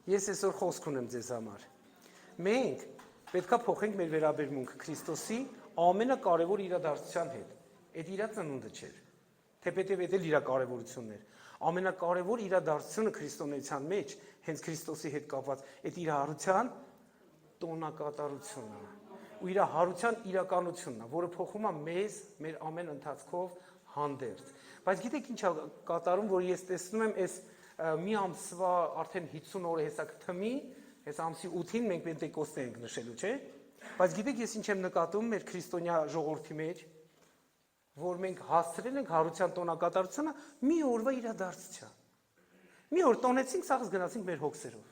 Ես այսօր խոսք ունեմ ձեզ համար։ Մենք պետքա փոխենք մեր վերաբերմունքը Քրիստոսի ամենակարևոր իրադարձության հետ։ Այդ իր ծնունդը չէր։ Թեպետև դա իր կարևորությունն էր։ Ամենակարևոր իրադարձությունը քրիստոնեության մեջ հենց Քրիստոսի հետ կապված այդ իր հարության տոնակատարությունն է։ Ու իր հարության իրականությունն է, որը փոխում է մեզ մեր ամեն ընթացքով հանդերձ։ Բայց գիտեք ինչ է կատարում, որ ես տեսնում եմ այս մի ամսվա արդեն 50 օր է հեսա թմի, այս ամսի 8-ին մենք Պենտեկոստե ենք նշելու, չէ՞։ Բայց գիտեք ես ինչ եմ նկատում մեր քրիստոնյա ժողովրդի մեջ, որ մենք հասցրել ենք հարության տոնակատարությունը մի օրվա իրադարձության։ Մի օր տոնեցինք, սաղս գնացինք մեր հոգսերով։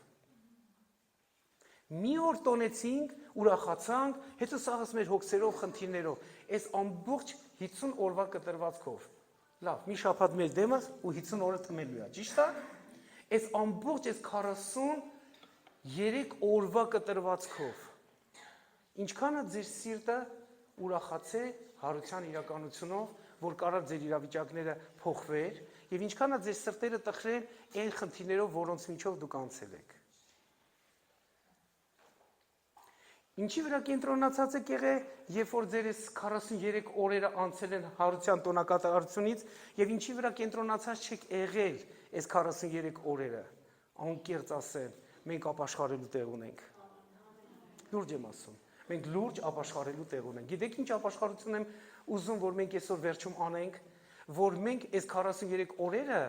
Մի օր տոնեցինք, ուրախացանք, հետո սաղս մեր հոգսերով, խնդիրներով, այս ամբողջ 50 օրվա կտրվածքով։ Լավ, մի շաբաթ մեր դեմս ու 50 օրը թմելու է, ճիշտ է։ Այս ամբողջ այս 43 օրվա կտրվածքով ինչքան է ձեր սիրտը ուրախացե հարության իրականությունով, որ կարող ձեր իրավիճակները փոխվեր, եւ ինչքան է ձեր սրտերը տխրել այն խնդիրներով, որոնց միջով դուք անցել եք։ Ինչի վրա կենտրոնացած եք եղել, երբ որ ձեր այս 43 օրերը անցել են հարության տոնակատարությունից, եւ ինչի վրա կենտրոնացած չեք եղել այս 43 օրերը, անկեղծ ասեմ, մենք ապաշխարելու տեղ ունենք։ Լուրջ եմ ասում, մենք լուրջ ապաշխարելու տեղ ունենք։ Գիտեք ինչ ապաշխարություն եմ ուզում, որ մենք այսօր վերջում անենք, որ մենք այս 43 օրերը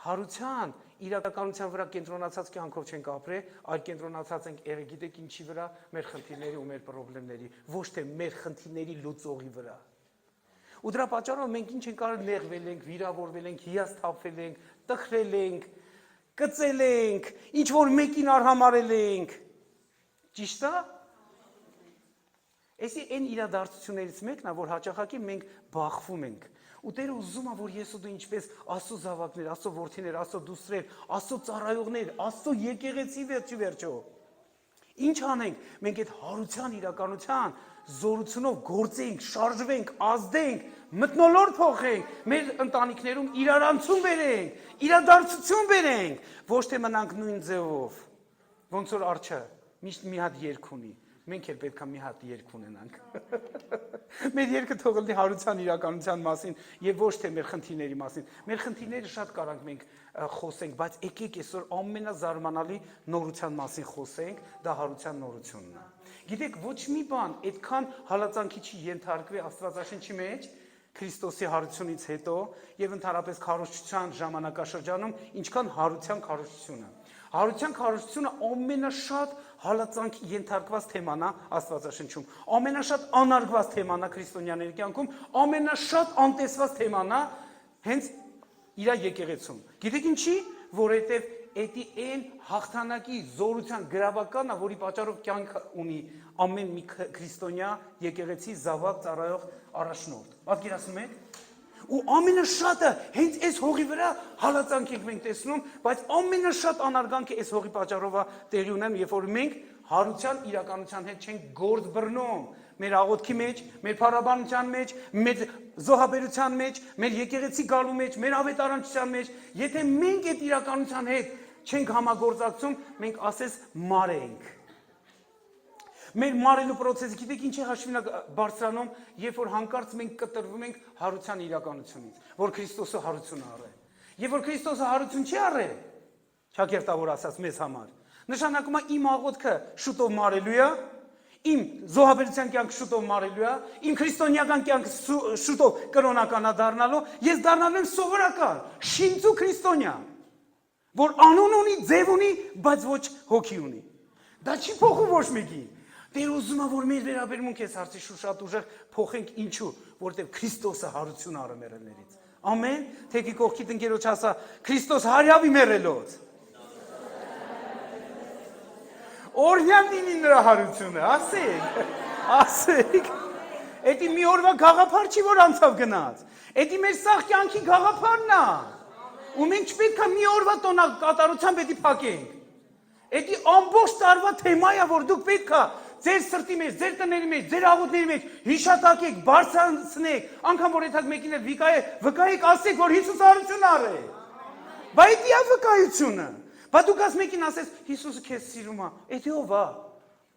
հարության իրականության վրա կենտրոնացած կյանքով չենք ապրել, այլ կենտրոնացած ենք եղել գիտեք ինչի վրա, մեր խնդիրների ու մեր խնդիրների, ոչ թե մեր խնդիրների լուծողի վրա։ Ու դրա պատճառով մենք ինչ ենք արել, նեղվել ենք, վիրավորվել ենք, հիասթափվել ենք, տխրել ենք, կծել ենք, ինչ որ մեկին արհամարել ենք։ Ճիշտ է։ Էսի այն իրադարձություններից մեկն է, որ հաճախակի մենք բախվում ենք։ Ու Տերը ուզում է, որ ես ու դու ինչպես Աստծո զավակներ, Աստծո որդիներ, Աստծո դուստրեր, Աստծո ծառայողներ, Աստծո եկեղեցի վերջո։ Ինչ անենք, մենք այդ հարության իրականության զորությունով գործենք, շարժվենք, ազդենք, մթնոլորտ փոխենք, մեր ընտանիքներում իրարանցում բերենք, իրադարձություն բերենք, ոչ թե մնանք նույն ձևով։ Ոնց որ Արջը միշտ մի հատ երգ ունի։ Մենք էլ պետք է մի հատ երգ ունենանք։ Մեր երգը թող լինի հարության իրականության մասին եւ ոչ թե մեր խնդիրների մասին։ Մեր խնդիրները շատ կարանք մենք խոսենք, բայց եկեք այսօր ամենազարմանալի նորության մասին խոսենք, դա հարության նորությունն է։ Գիտեք, ոչ մի բան այդքան հալածանքի չի ենթարկվի Աստվածաշնչի մեջ Քրիստոսի հարությունից հետո եւ ընդհանրապես քարոզչության ժամանակաշրջանում, ինչքան հարության քարոզչությունը։ Հարության քարոզչությունը ամենաշատ հալածանքի ենթարկված թեման է Աստվածաշնչում, ամենաշատ անարգված թեման է քրիստոնյաների կյանքում, ամենաշատ անտեսված թեման է հենց իր եկեղեցում։ Գիտեք ինչի, որովհետև էդի այն հաղթանակի զորության գրավականն է, որի պատճառով կյանք ունի ամեն մի քրիստոնյա եկեղեցի զավակ ծառայող առաջնորդ։ Պատկերացնում եք։ Ու ամենաշատը հենց այս հողի վրա հալածանք ենք մենք տեսնում, բայց ամենաշատ անարգանքը այս հողի պատճառով է տեղի ունենում, երբ որ մենք հարության իրականության հետ չենք գործ բռնում մեր աղոթքի մեջ, մեր փառաբանության մեջ, մեր զոհաբերության մեջ, մեր եկեղեցի գալու մեջ, մեր ավետարանչության մեջ, եթե մենք այդ իրականության հետ չենք համագործակցում, մենք ասես մարենք։ Մեր մարելու process-ը գիտեք ինչ է հաշվին բարձրանում, երբ որ հանկարծ մենք կտրվում ենք հարության իրականությունից, որ Քրիստոսը հարություն առել։ Եվ որ Քրիստոսը հարություն չի առել, ճակերտավոր ասած մեզ համար, նշանակում է իմ աղոթքը շուտով մարելու է, իմ զոհաբերության կյանքը շուտով մարելու է, իմ քրիստոնեական կյանքը շուտով կրոնական է դառնալու, ես դառնալու եմ սովորական, շինծու քրիստոնյա, որ անուն ունի, ձև ունի, բայց ոչ հոգի ունի։ Դա չի փոխում ոչ մեկի։ Տերը ուզում է, որ մեր վերաբերմունքը այս հարցի շատ ուժեղ փոխենք, ինչու, որտեղ Քրիստոսը հարություն առը մեռելներից։ Ամեն, թեկի կողքիդ ընկերոջ ասա, Քրիստոս հարյավի մեռելոց։ Օրհնյալ լինի նրա հարությունը, ասեք։ Էդի մի օրվա գաղափար չի, որ անցավ գնաց։ Էդի մեր սաղ կյանքի գաղափարն է։ Ու մենք չպետք է մի օրվա տոնակատարությամբ էդի փակենք։ Էդի ամբողջ տարվա թեմա է, որ դուք պետք է ձեր սրտի մեջ, ձեր տների մեջ, ձեր աղոթների մեջ հիշատակեք, բարձրացնեք, անգամ որ եթե մեկին էլ վկայեք, ասեք, որ Հիսուս հարություն առել։ Բայց դա վկայությունը։ Բա դու գաս մեկին ասես Հիսուսը քեզ սիրում է, էդի ով է։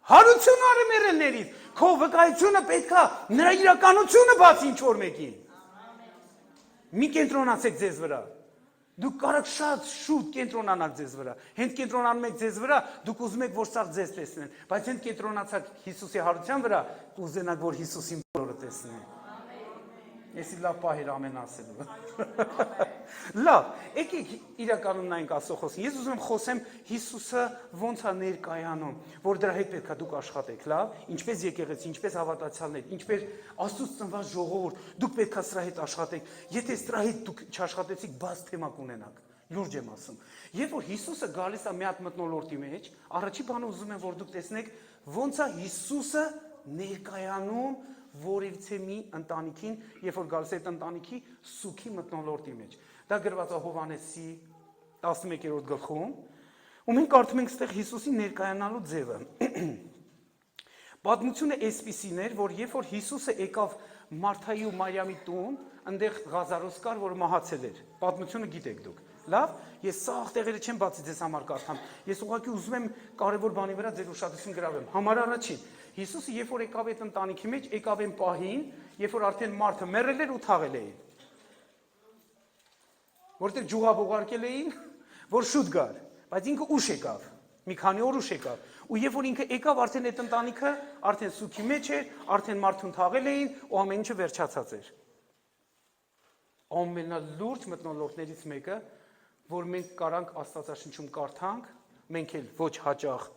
Հարություն արի մերելներից, քո վկայությունը պետքա նրա իրականությունը բացի ինչ որ մեկին։ Մի կենտրոնացեք ձեզ վրա։ Դուք կարող շատ շուտ կենտրոնանաք ձեզ վրա։ Հենց կենտրոնանում եք ձեզ վրա, դուք ուզում եք որ սա ձեզ տեսնեն, բայց հենց կենտրոնացաք Հիսուսի հարության վրա, կուզենաք որ Հիսուսին բոլորը տեսնեն։ Եսի լավ պահեր ամեն ասելու։ Լավ, եկեք իրականում նայենք Աստծո խոսքին։ Ես ուզում եմ խոսեմ Հիսուսը ոնց է ներկայանում, որ դրա հետ պետք է դուք աշխատեք, լավ, ինչպես եկեղեցի, ինչպես հավատացյալներ, ինչպես Աստծուց ծնված ժողովուրդ, դուք պետք է սրա հետ աշխատեք։ Եթե սրա հետ դուք չաշխատեցիք, բաց թեմա կունենաք։ Լուրջ եմ ասում։ Երբ որ Հիսուսը գալիս է մի հատ մթնոլորտի մեջ, առաջի բանը ուզում եմ որ դուք տեսնեք ոնց է Հիսուսը ներկայանում որևիցե մի ընտանիքին, երբ որ գալիս է այդ ընտանիքի սուքի մթնոլորտի մեջ։ Դա գրված է Հովհաննեսի 11-րդ գլխում, ու մենք կարդում ենք այստեղ Հիսուսի ներկայանալու ձևը։ Պատմությունը այսպիսին էր, որ երբ որ Հիսուսը եկավ Մարթայի ու Մարիամի տուն, այնտեղ Ղազարոս կար, որ մահացել էր։ Պատմությունը գիտեք դուք։ Լավ, ես սաղ տեղերը չեմ բացի ձեզ համար կարդամ։ Ես ուղղակի ուզում եմ կարևոր բանի վրա ձեր ուշադրություն գրավեմ։ Համար առաջին, Հիսուսը երբ որ եկավ այդ ընտանիքի մեջ, եկավ այն պահին, երբ որ արդեն մարդը մեռել էր ու թաղել էին։ Որտեղ ջուղապ ուղարկել էին, որ շուտ գար, բայց ինքը ուշ եկավ։ Մի քանի օր ուշ եկավ։ Ու երբ որ ինքը եկավ, արդեն այդ ընտանիքը արդեն սուքի մեջ էր, արդեն մարդուն թաղել էին ու ամեն ինչը վերջացած էր։ Ամենալուրջ մթնոլորտներից մեկը, որ մենք կարանք Աստվածաշնչում կարդանք, մենք էլ ոչ հաճախ,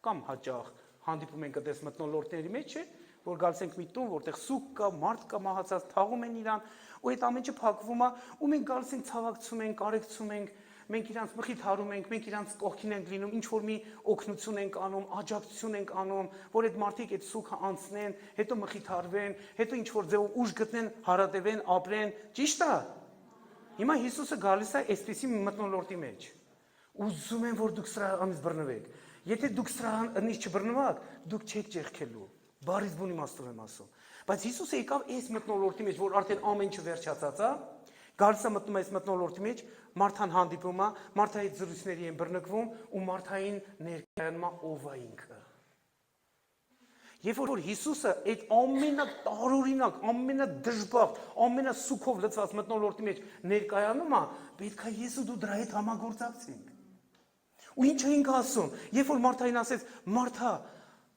կամ հաճախ հանդիպում ենք այդպես մթնոլորտների մեջ, չէ, որ գալիս ենք մի տուն, որտեղ սուկ կա, մարդ կա մահացած, թաղում են իրան, ու այդ ամեն ինչը փակվում է, ու մենք գալիս ենք ցավակցում ենք, կարեկցում ենք, մենք իրանց մխիթարում ենք, մենք իրանց կողքին ենք լինում, ինչ որ մի օգնություն ենք անում, աջակցություն ենք անում, որ այդ մարդիկ այդ սուքը անցնեն, հետո մխիթարվեն, հետո ինչ որ ձեւ ուժ գտնեն, հարատևեն, ապրեն, ճիշտ է։ Հիմա Հիսուսը գալիս է այսպիսի մթնոլորտի մեջ։ Ուզում եմ որ դուք սրանից բռնվեք։ Եթե դուք սրանից չբռնվաք, դուք չեք ճեղքելու։ Բարից բուն իմաստով եմ ասում։ Բայց Հիսուսը եկավ այս մթնոլորտի մեջ, որ արդեն ամեն ինչը վերջացած է, գալիս է մտնում այս մթնոլորտի մեջ, Մարթան հանդիպում է, Մարթայի զրույցների են բռնկվում ու Մարթային ներկայանում է ով է ինքը։ Երբ որ Հիսուսը այդ ամենատարօրինակ, ամենադժբախտ, ամենասուքով լցված մթնոլորտի մեջ ներկայանում է, պետք է ես ու դու դրա հետ համագործակցենք։ Ու ինչ էինք ասում, երբ որ Մարթային ասեց, Մարթա,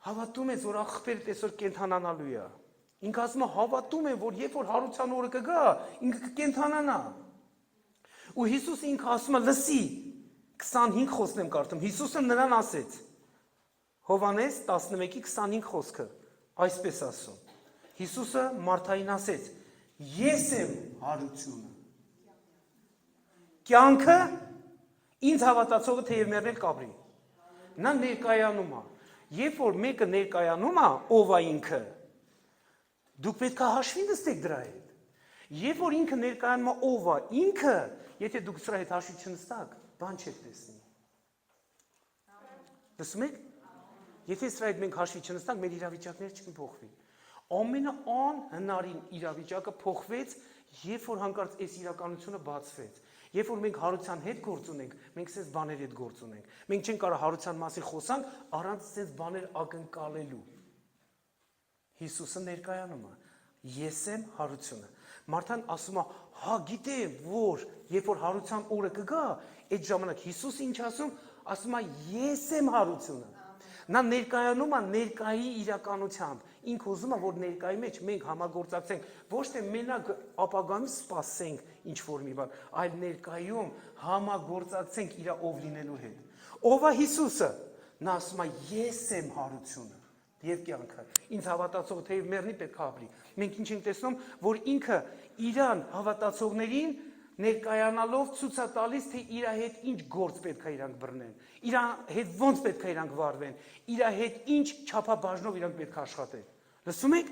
հավատում ես, որ աղբերդ այսօր կենդանանալու է։ Ինքը ասում է, հավատում եմ, որ երբ որ հարության օրը կգա, ինքը կկենդանանա։ Ու Հիսուսը ինքը ասում է, լսի, 25 խոսքն եմ կարդում, Հիսուսը նրան ասեց, Հովհաննես 11:25 խոսքը, այսպես ասում, Հիսուսը Մարթային ասեց, ես եմ հարությունը, կյանքը, ինձ հավատացողը թեև մեռնել կապրի, նա ներկայանում է, երբ որ մեկը ներկայանում է, ով է ինքը, դուք պետք է հաշվի նստեք դրա հետ, երբ որ ինքը ներկայանում է, ով է ինքը, եթե դուք սրա հետ հաշվի չնստաք, բան չեք տեսնի, լսում եք, եթե սրա հետ մենք հաշվի չնստանք, մեր իրավիճակները չեն փոխվի, ամենաանհնարին իրավիճակը փոխվեց, երբ որ հանկարծ այս իրականությունը բացվեց, երբ որ մենք հարության հետ գործ ունենք, մենք սենց բաներ հետ գործ ունենք, մենք չենք կարող հարության մասին խոսանք, առանց սենց բաներ ակնկալելու, Հիսուսը ներկայանում է, ես եմ հարությունը, Մարթան ասում է, հա գիտեմ, որ երբ որ հարության օրը կգա, այդ ժամանակ Հիսուսը ինչ ասում է, ես եմ հարությունը, նա ներկայանում է ներկայի իրականությամբ, ինքը ուզում է, որ ներկայի մեջ մենք համագործակցենք, ոչ թե մենակ ապագայում սպասենք ինչ-որ մի բան, այլ ներկայում համագործակցենք իր ով լինելու հետ։ Ով է Հիսուսը, նա ասում է, ես եմ հարությունը և կյանքը, ինձ հավատացող թեև մեռնի պետք է ապրի։ Մենք ինչ ենք տեսնում, որ ինքը իրան հավատացողներին ներկայանալով ցույց է տալիս, թե իր հետ ինչ գործ պետք է իրանք բռնեն, իր հետ ոնց պետք է իրանք վարվեն, իր հետ ինչ չափաբաժնով իրանք պետք է աշխատեն։ Լսում եք,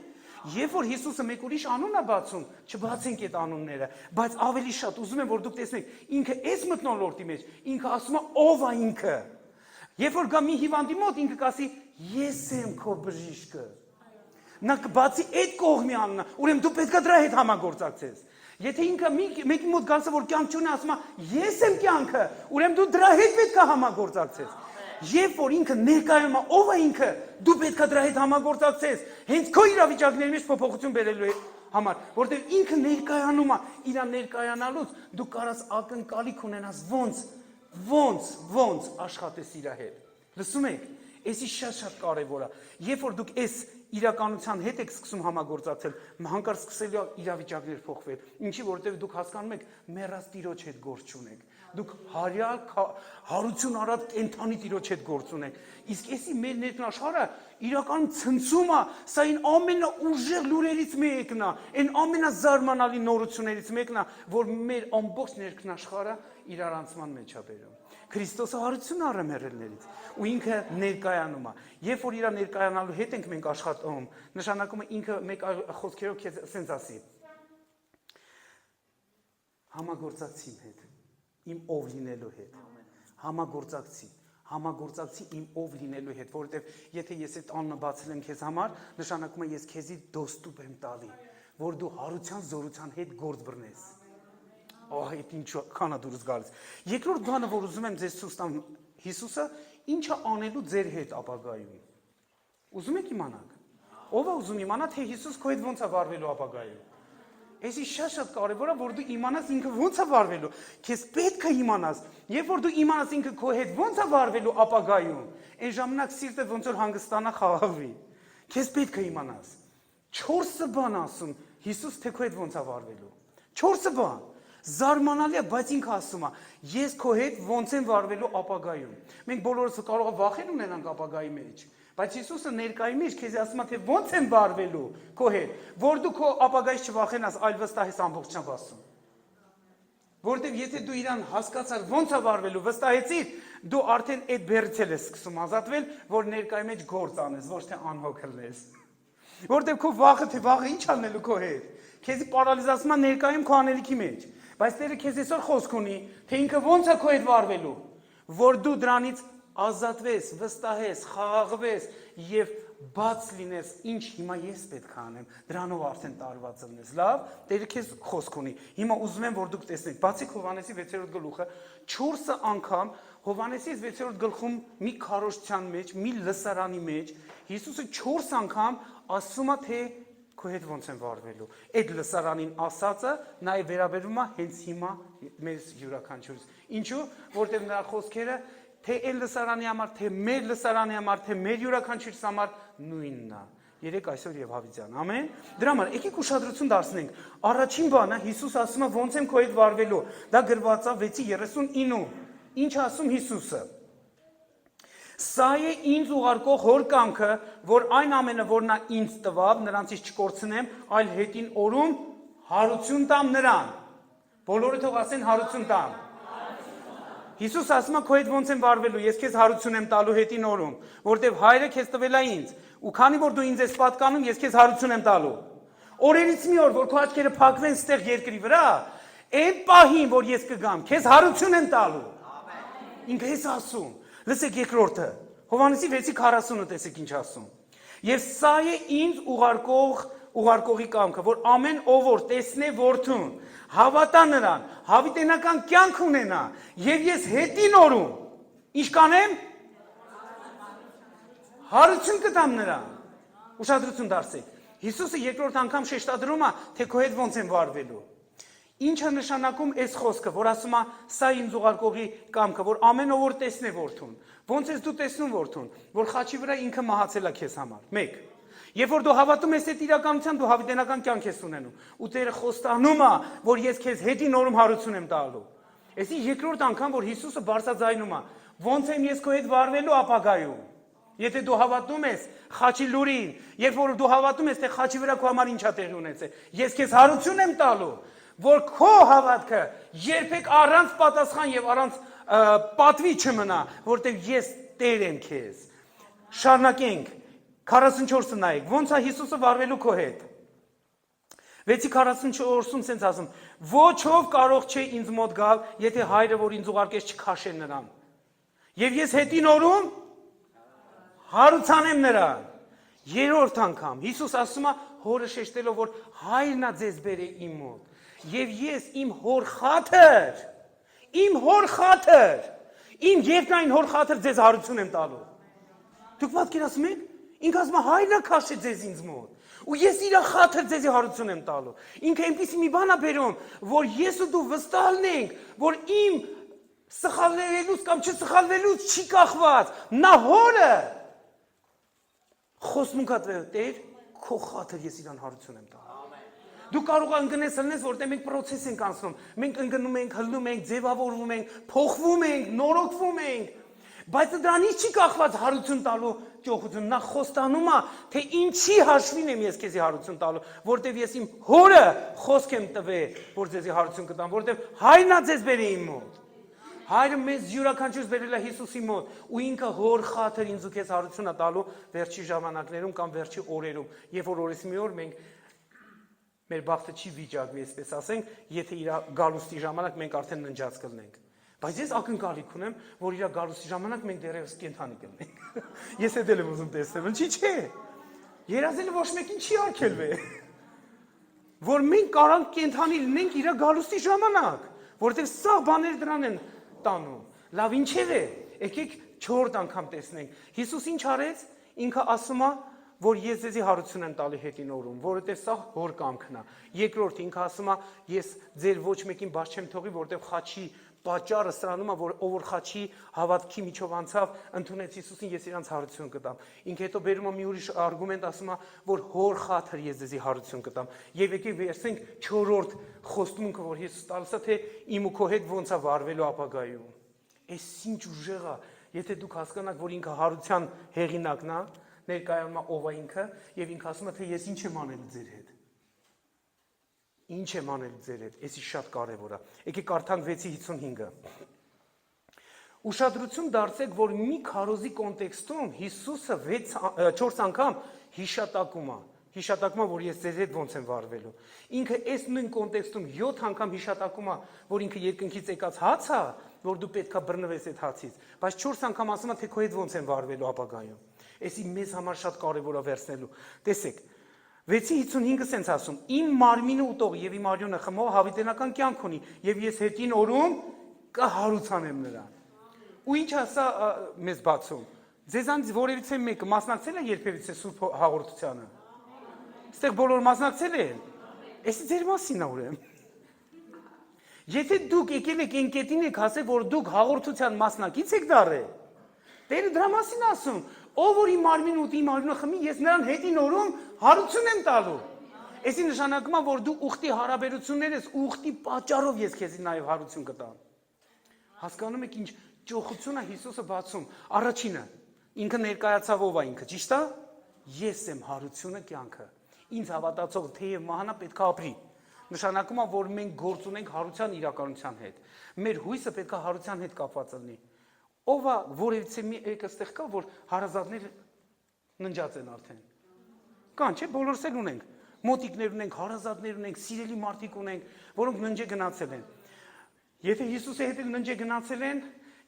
երբ որ Հիսուսը մեկ ուրիշ անուն է բացում, չբացենք այդ անունները, բայց ավելի շատ ուզում եմ, որ դուք տեսնեք, ինքը այս մթնոլորտի մեջ, ինքը ասում է ով է ինքը։ Երբ որ գա մի հիվանդի մոտ, ինքը կասի, ես եմ քո բժիշկը։ Նա կբացի այդ կողմի անունը, ուրեմն դու պետք է դրա հետ համագործակցես։ Եթե ինքը մեկի մոտ գալիս որ կյանք չունի, ասում է ես եմ կյանքը, ուրեմն դու դրա հետ պետք է համագործակցես։ Երբ որ ինքը ներկայանում է, ով է ինքը, դու պետք է դրա հետ համագործակցես։ Հենց քո իրավիճակների մեջ փոփոխություն բերելու համար, որտեղ ինքը ներկայանում է, իր ներկայանալուց դու կարաս ակնկալիք ունենաս ոնց աշխատես իր հետ։ Լսում եք, էսի շատ կարևոր է։ Երբ որ դուք այս իրականության հետ եք սկսում համագործակցել, հանկարծ սկսելու է իրավիճակներ փոխվել։ Ինչի, որովհետև դուք հասկանում եք, մեռած Տիրոջ հետ գործ չունեք։ Դուք հարություն արած կենդանի Տիրոջ հետ գործ ունեք։ Իսկ էսի մեր ներքին աշխարհը իրականում ցնցում է, սա այն ամենաուժեղ լուրերից մեկն է, այն ամենազարմանալի նորություններից մեկն է, որ մեր ամբողջ ներքին աշխարհը իրարանցման մեջ է բերում։ Քրիստոսը հարություն առը մեռելներից ու ինքը ներկայանում է։ Երբ որ իր ներկայանալու հետ ենք մենք աշխատում, նշանակում է ինքը մեկ խոսքերով քեզ ասենց ասի. համագործակցի իմ հետ, իմ ով լինելու հետ։ Համագործակցի իմ ով լինելու հետ, որովհետև եթե ես այդ անունը բացել եմ քեզ համար, նշանակում է ես քեզի դոստուպ եմ տալի, որ դու հարության զորության հետ գործ բռնես։ Այդ ինչքան է դուրս գալիս։ Երկրորդ բանը, որ ուզում եմ ձեզ ցույց տամ, Հիսուսը ինչ է անելու ձեր հետ ապագայում։ Ուզում եք իմանալ։ Ով է ուզում իմանալ, թե Հիսուս քո հետ ոնց է վարվելու ապագայում։ Էսի շատ կարևոր է, որ դու իմանաս ինքը ոնց է վարվելու։ Քեզ պետք է իմանաս, երբ որ դու իմանաս ինքը քո հետ ոնց է վարվելու ապագայում, այն ժամանակ սիրտը ոնց որ հանգստանա խաղաղվի։ Քեզ պետք է իմանաս։ 4 բան ասում Հիսուս թե քո հետ ոնց է վարվելու։ 4 բան։ Զարմանալի է, բայց ինքը ասում է, ես քո հետ ոնց եմ վարվելու ապագայում։ Մենք բոլորս կարող է վախեր ունենանք ապագայի մեջ, բայց Հիսուսը ներկայի մեջ քեզ ասում է, թե ոնց եմ վարվելու քո հետ, որ դու քո ապագայից չվախենաս, այլ վստահես ամբողջությամբ ասում։ Որովհետև եթե դու իրան հասկացար ոնց է վարվելու, վստահեցիր, դու արդեն այդ բեռից ես սկսում ազատվել, որ ներկայի մեջ գործ անես, ոչ թե անհոգ լես։ Որովհետև քո վախը, թե վախը ինչ անելու քո հետ, քեզի պարալիզացում է ներկայում քո անելիքի մեջ։ Բայց Տերը քեզ այսօր խոսք ունի, թե ինքը ոնց է քո հետ վարվելու, որ դու դրանից ազատվես, վստահես, խաղաղվես եւ բաց լինես, ինչ հիմա ես պետք է անեմ, դրանով արդեն տարված լինես։ Լավ, Տերը քեզ խոսք ունի։ Հիմա ուզում եմ, որ դուք տեսնեք, բացի Հովհաննեսի 6-րդ գլուխը, 4 անգամ Հովհաննեսի 6-րդ գլխում մի քարոզչության մեջ, մի լսարանի մեջ Հիսուսը 4 անգամ ասում է, թե քո հետ ոնց են վարվելու։ Այդ լսարանին ասածը նաև վերաբերում է հենց հիմա մեր յուրաքանչյուրից։ Ինչու՞, որտեղ նրա խոսքերը թե այն լսարանի համար, թե մեր լսարանի համար, թե մեր յուրաքանչյուրիս համար նույնն է։ Երեք այսօր եւ հավիտյան։ Ամեն։ Դրա համար եկեք ուշադրություն դարձնենք։ Առաջին բանը Հիսուս ասում է ոնց եմ քո հետ վարվելու։ Դա գրված է 6:39-ում։ Ինչ ասում Հիսուսը։ Սա է ինձ ուղարկող հոր կամքը, որ այն ամենը, որ նա ինձ տվավ, նրանցից չկորցնեմ, այլ հետին օրում հարություն տամ նրան։ Բոլորը թող ասեն հարություն տամ։ Հիսուս ասում է քո հետ ոնց եմ վարվելու, ես քեզ հարություն եմ տալու հետին օրում, որտեղ հայրը քեզ տվել է ինձ, ու քանի որ դու ինձ ես պատկանում, ես քեզ հարություն եմ տալու։ Օրերից մի օր, որ քո աչքերը փակվեն ստեղ երկրի վրա, այն պահին, որ ես կգամ, քեզ հարություն եմ տալու։ Ինքը էս ասում։ Լսեք երկրորդը, Հովհաննեսի 6:40-ը տեսեք ինչ ասում։ Եվ սա է ինձ ուղարկողի կամքը, որ ամեն ով որ տեսնե որդուն, հավատա նրան, հավիտենական կյանք ունենա, եւ ես հետին օրում ինչ կանեմ։ Հարություն կտամ նրան։ Ուշադրություն դարձեք։ Հիսուսը երկրորդ անգամ շեշտադրում է, թե քո հետ ոնց են վարվելու։ Ինչ է նշանակում այս խոսքը, որ ասում է սա ինձ ուղարկողի կամքը, որ ամեն ով որ տեսնե որդուն։ Ոնց ես դու տեսնում որդուն, որ խաչի վրա ինքը մահացել է քեզ համար։ 1. Երբ որ դու հավատում ես այդ իրականության, դու հավիտենական կյանք ես ունենում։ Ու Տերը խոստանում է, որ ես քեզ հետին օրում հարություն եմ տալու։ Այսի երկրորդ անգամ, որ Հիսուսը բարձրաձայնում է, ոնց եմ ես քո հետ վարվելու ապագայում։ Եթե դու հավատում ես խաչի լուրին, երբ որ դու հավատում ես, թե խաչի վրա քո համար ինչ է տեղի ունեցել, ես քեզ հարություն եմ տալու, որ քո հավատքը երբեք առանց պատասխան եւ առանց պատվի չմնա, որտեղ ես Տեր եմ քեզ։ Շարունակենք 44-ը նայեք, ոնց է Հիսուսը վարվելու քո հետ։ 6:44-ում սենց ասում, ոչ ով կարող չէ ինձ մոտ գալ, եթե հայրը, որ ինձ ուղարկեց, չքաշե նրան։ Եվ ես հետին օրում հարուցանեմ նրան։ Երրորդ անգամ Հիսուս ասում է, հորը շեշտելով, որ հայրն է ձեզ բերե իմ մոտ։ Եվ ես իմ հոր խաթր, իմ երկնային հոր խաթր ձեզ հարություն եմ տալու։ Դուք պատկերացնում եք, ինքը ասում է հայրը քաշե ձեզ ինձ մոտ։ Ու ես իր խաթր ձեզի հարություն եմ տալու։ Ինքը այնպեսի մի բան է բերում, որ ես ու դու վստահ լինենք, որ իմ սխալվելուց կամ չսխալվելուց չի կախված։ Նա հորը խոսմունքա Տեր, քո խաթր ես իրան հարություն եմ տալու։ Դու կարող ես ընկնես հլնես, որտեղ մենք process ենք անցնում։ Մենք ընկնում ենք, հլնում ենք, ձևավորվում ենք, փոխվում ենք, նորոգվում ենք։ Բայց դրանից չի կախված հարություն տալու ճոխություն։ Նա խոստանում է, թե ինչի հաշվին եմ ես քեզի հարություն տալու, որտեղ ես իմ հորը խոսք եմ տվել, որ ձեզի հարություն կտամ, որտեղ հայրն է ձեզ բերի իմ մոտ։ Հայրը մեզ յուրաքանչյուրս բերել է Հիսուսի մոտ, ու ինքը հոր խաթր ինձ ու քեզ հարություն է տալու վերջի ժամանակներում կամ վերջի օրերում, երբ որ օրից մի օր մենք մեր բախտը չի վիճակվի, այսպես ասենք, եթե իր գալուստի ժամանակ մենք արդեն ննջած կլինենք։ Բայց ես ակնկալիք ունեմ, որ իր գալուստի ժամանակ մենք դեռևս կենդանի կլինենք։ Ես էլ եմ ուզում տեսնել, ինչի՞ չէ։ Երազելը ոչ մեկին չի արգելվել։ Որ մենք կարանք կենդանի լինենք իր գալուստի ժամանակ, որովհետև սա բաներ դրան են տանում։ Լավ, ինչև է։ Եկեք 4 անգամ տեսնենք։ Հիսուս ինչ արեց։ Ինքը ասում է, որ ես ձեզի հարություն եմ տալի հետին օրում, որովհետև սա հոր կամքն է։ Երկրորդ ինքը ասում է, ես ձեր ոչ մեկին բաց չեմ թողի, որովհետև խաչի պատճառը սրանում է, որ ով որ խաչի հավատքի միջով անցավ, ընդունեց Հիսուսին, ես իրանց հարություն կտամ։ Ինքը հետո բերում է մի ուրիշ արգումենտ, ասում է, որ հոր խաթր ես ձեզի հարություն կտամ։ Եվ եկեք վերցնենք 4-րդ խոստումքը, որ Հիսուս տալիս է, թե իմ ու քո հետ ոնց է վարվելու ապագայում։ Այս ինչ ուժեղ է, եթե դուք հասկանաք, որ ինքը հարության հեղինակն է, ներկայանում է ով է ինքը, եւ ինքը ասում է, թե ես ինչ եմ անելու ձեր հետ։ Ինչ եմ անելու ձեր հետ, էսի շատ կարևոր է։ Եկեք կարդանք 6:55-ը։ Ուշադրություն դարձեք, որ մի քարոզի կոնտեքստում Հիսուսը 4 անգամ հիշատակում է, որ ես ձեր հետ ոնց եմ վարվելու։ Ինքը այս նույն կոնտեքստում 7 անգամ հիշատակում է, որ ինքը երկնքից եկած հաց է, որ դու պետքա բռնվես այդ հացից, բայց 4 անգամ ասում է, թե քո հետ ոնց եմ վարվելու ապագայում։ Էսի մեզ համար շատ կարևոր է վերցնելու։ Տեսեք, 6:55-ը սենց ասում. իմ մարմինը ուտող եւ իմ արյունը խմող հավիտենական կյանք ունի եւ ես հետին օրում կհարուցանեմ նրան։ Ու ինչ ասա մեզ բացում։ Ձեզանից որևիցե մեկը մասնակցել է երբևիցե սուրբ հաղորդությանը։ Այստեղ բոլոր մասնակցել են։ Էսի ձեր մասին է ուրեմն։ Եթե դուք եկել եք ընկետին եք ասել, որ դուք հաղորդության մասնակից եք դառել, Տերը դրա մասին ասում, ով որ իմ մարմինը ուտի, իմ արյունը խմի, ես նրան հետին օրում հարություն եմ տալու։ Էսի նշանակում է, որ դու ուխտի հարաբերություններ ես, ուխտի պատճառով ես քեզի նաև հարություն կտամ։ Հասկանում եք ինչ ճոխություն է Հիսուսը բացում։ Առաջինը, ինքը ներկայացավ ով է ինքը, ճիշտ է։ Ես եմ հարությունը կյանքը։ Ինձ հավատացող թեև մահանա պետք է ապրի։ Նշանակում է, որ մենք գործ ունենք հարության իրականության հետ։ Մեր հույսը պետք է հարության հետ կապված լինի։ Ով է որևիցե մի եկը ստեղ կա, որ հարազատներ ննջած են արդեն։ Կան, չէ, բոլորս էլ ունենք։ Մոտիկներ ունենք, հարազատներ ունենք, սիրելի մարդիկ ունենք, որոնք ննջե գնացել են։ Եթե Հիսուսի հետ էլ ննջե գնացել են,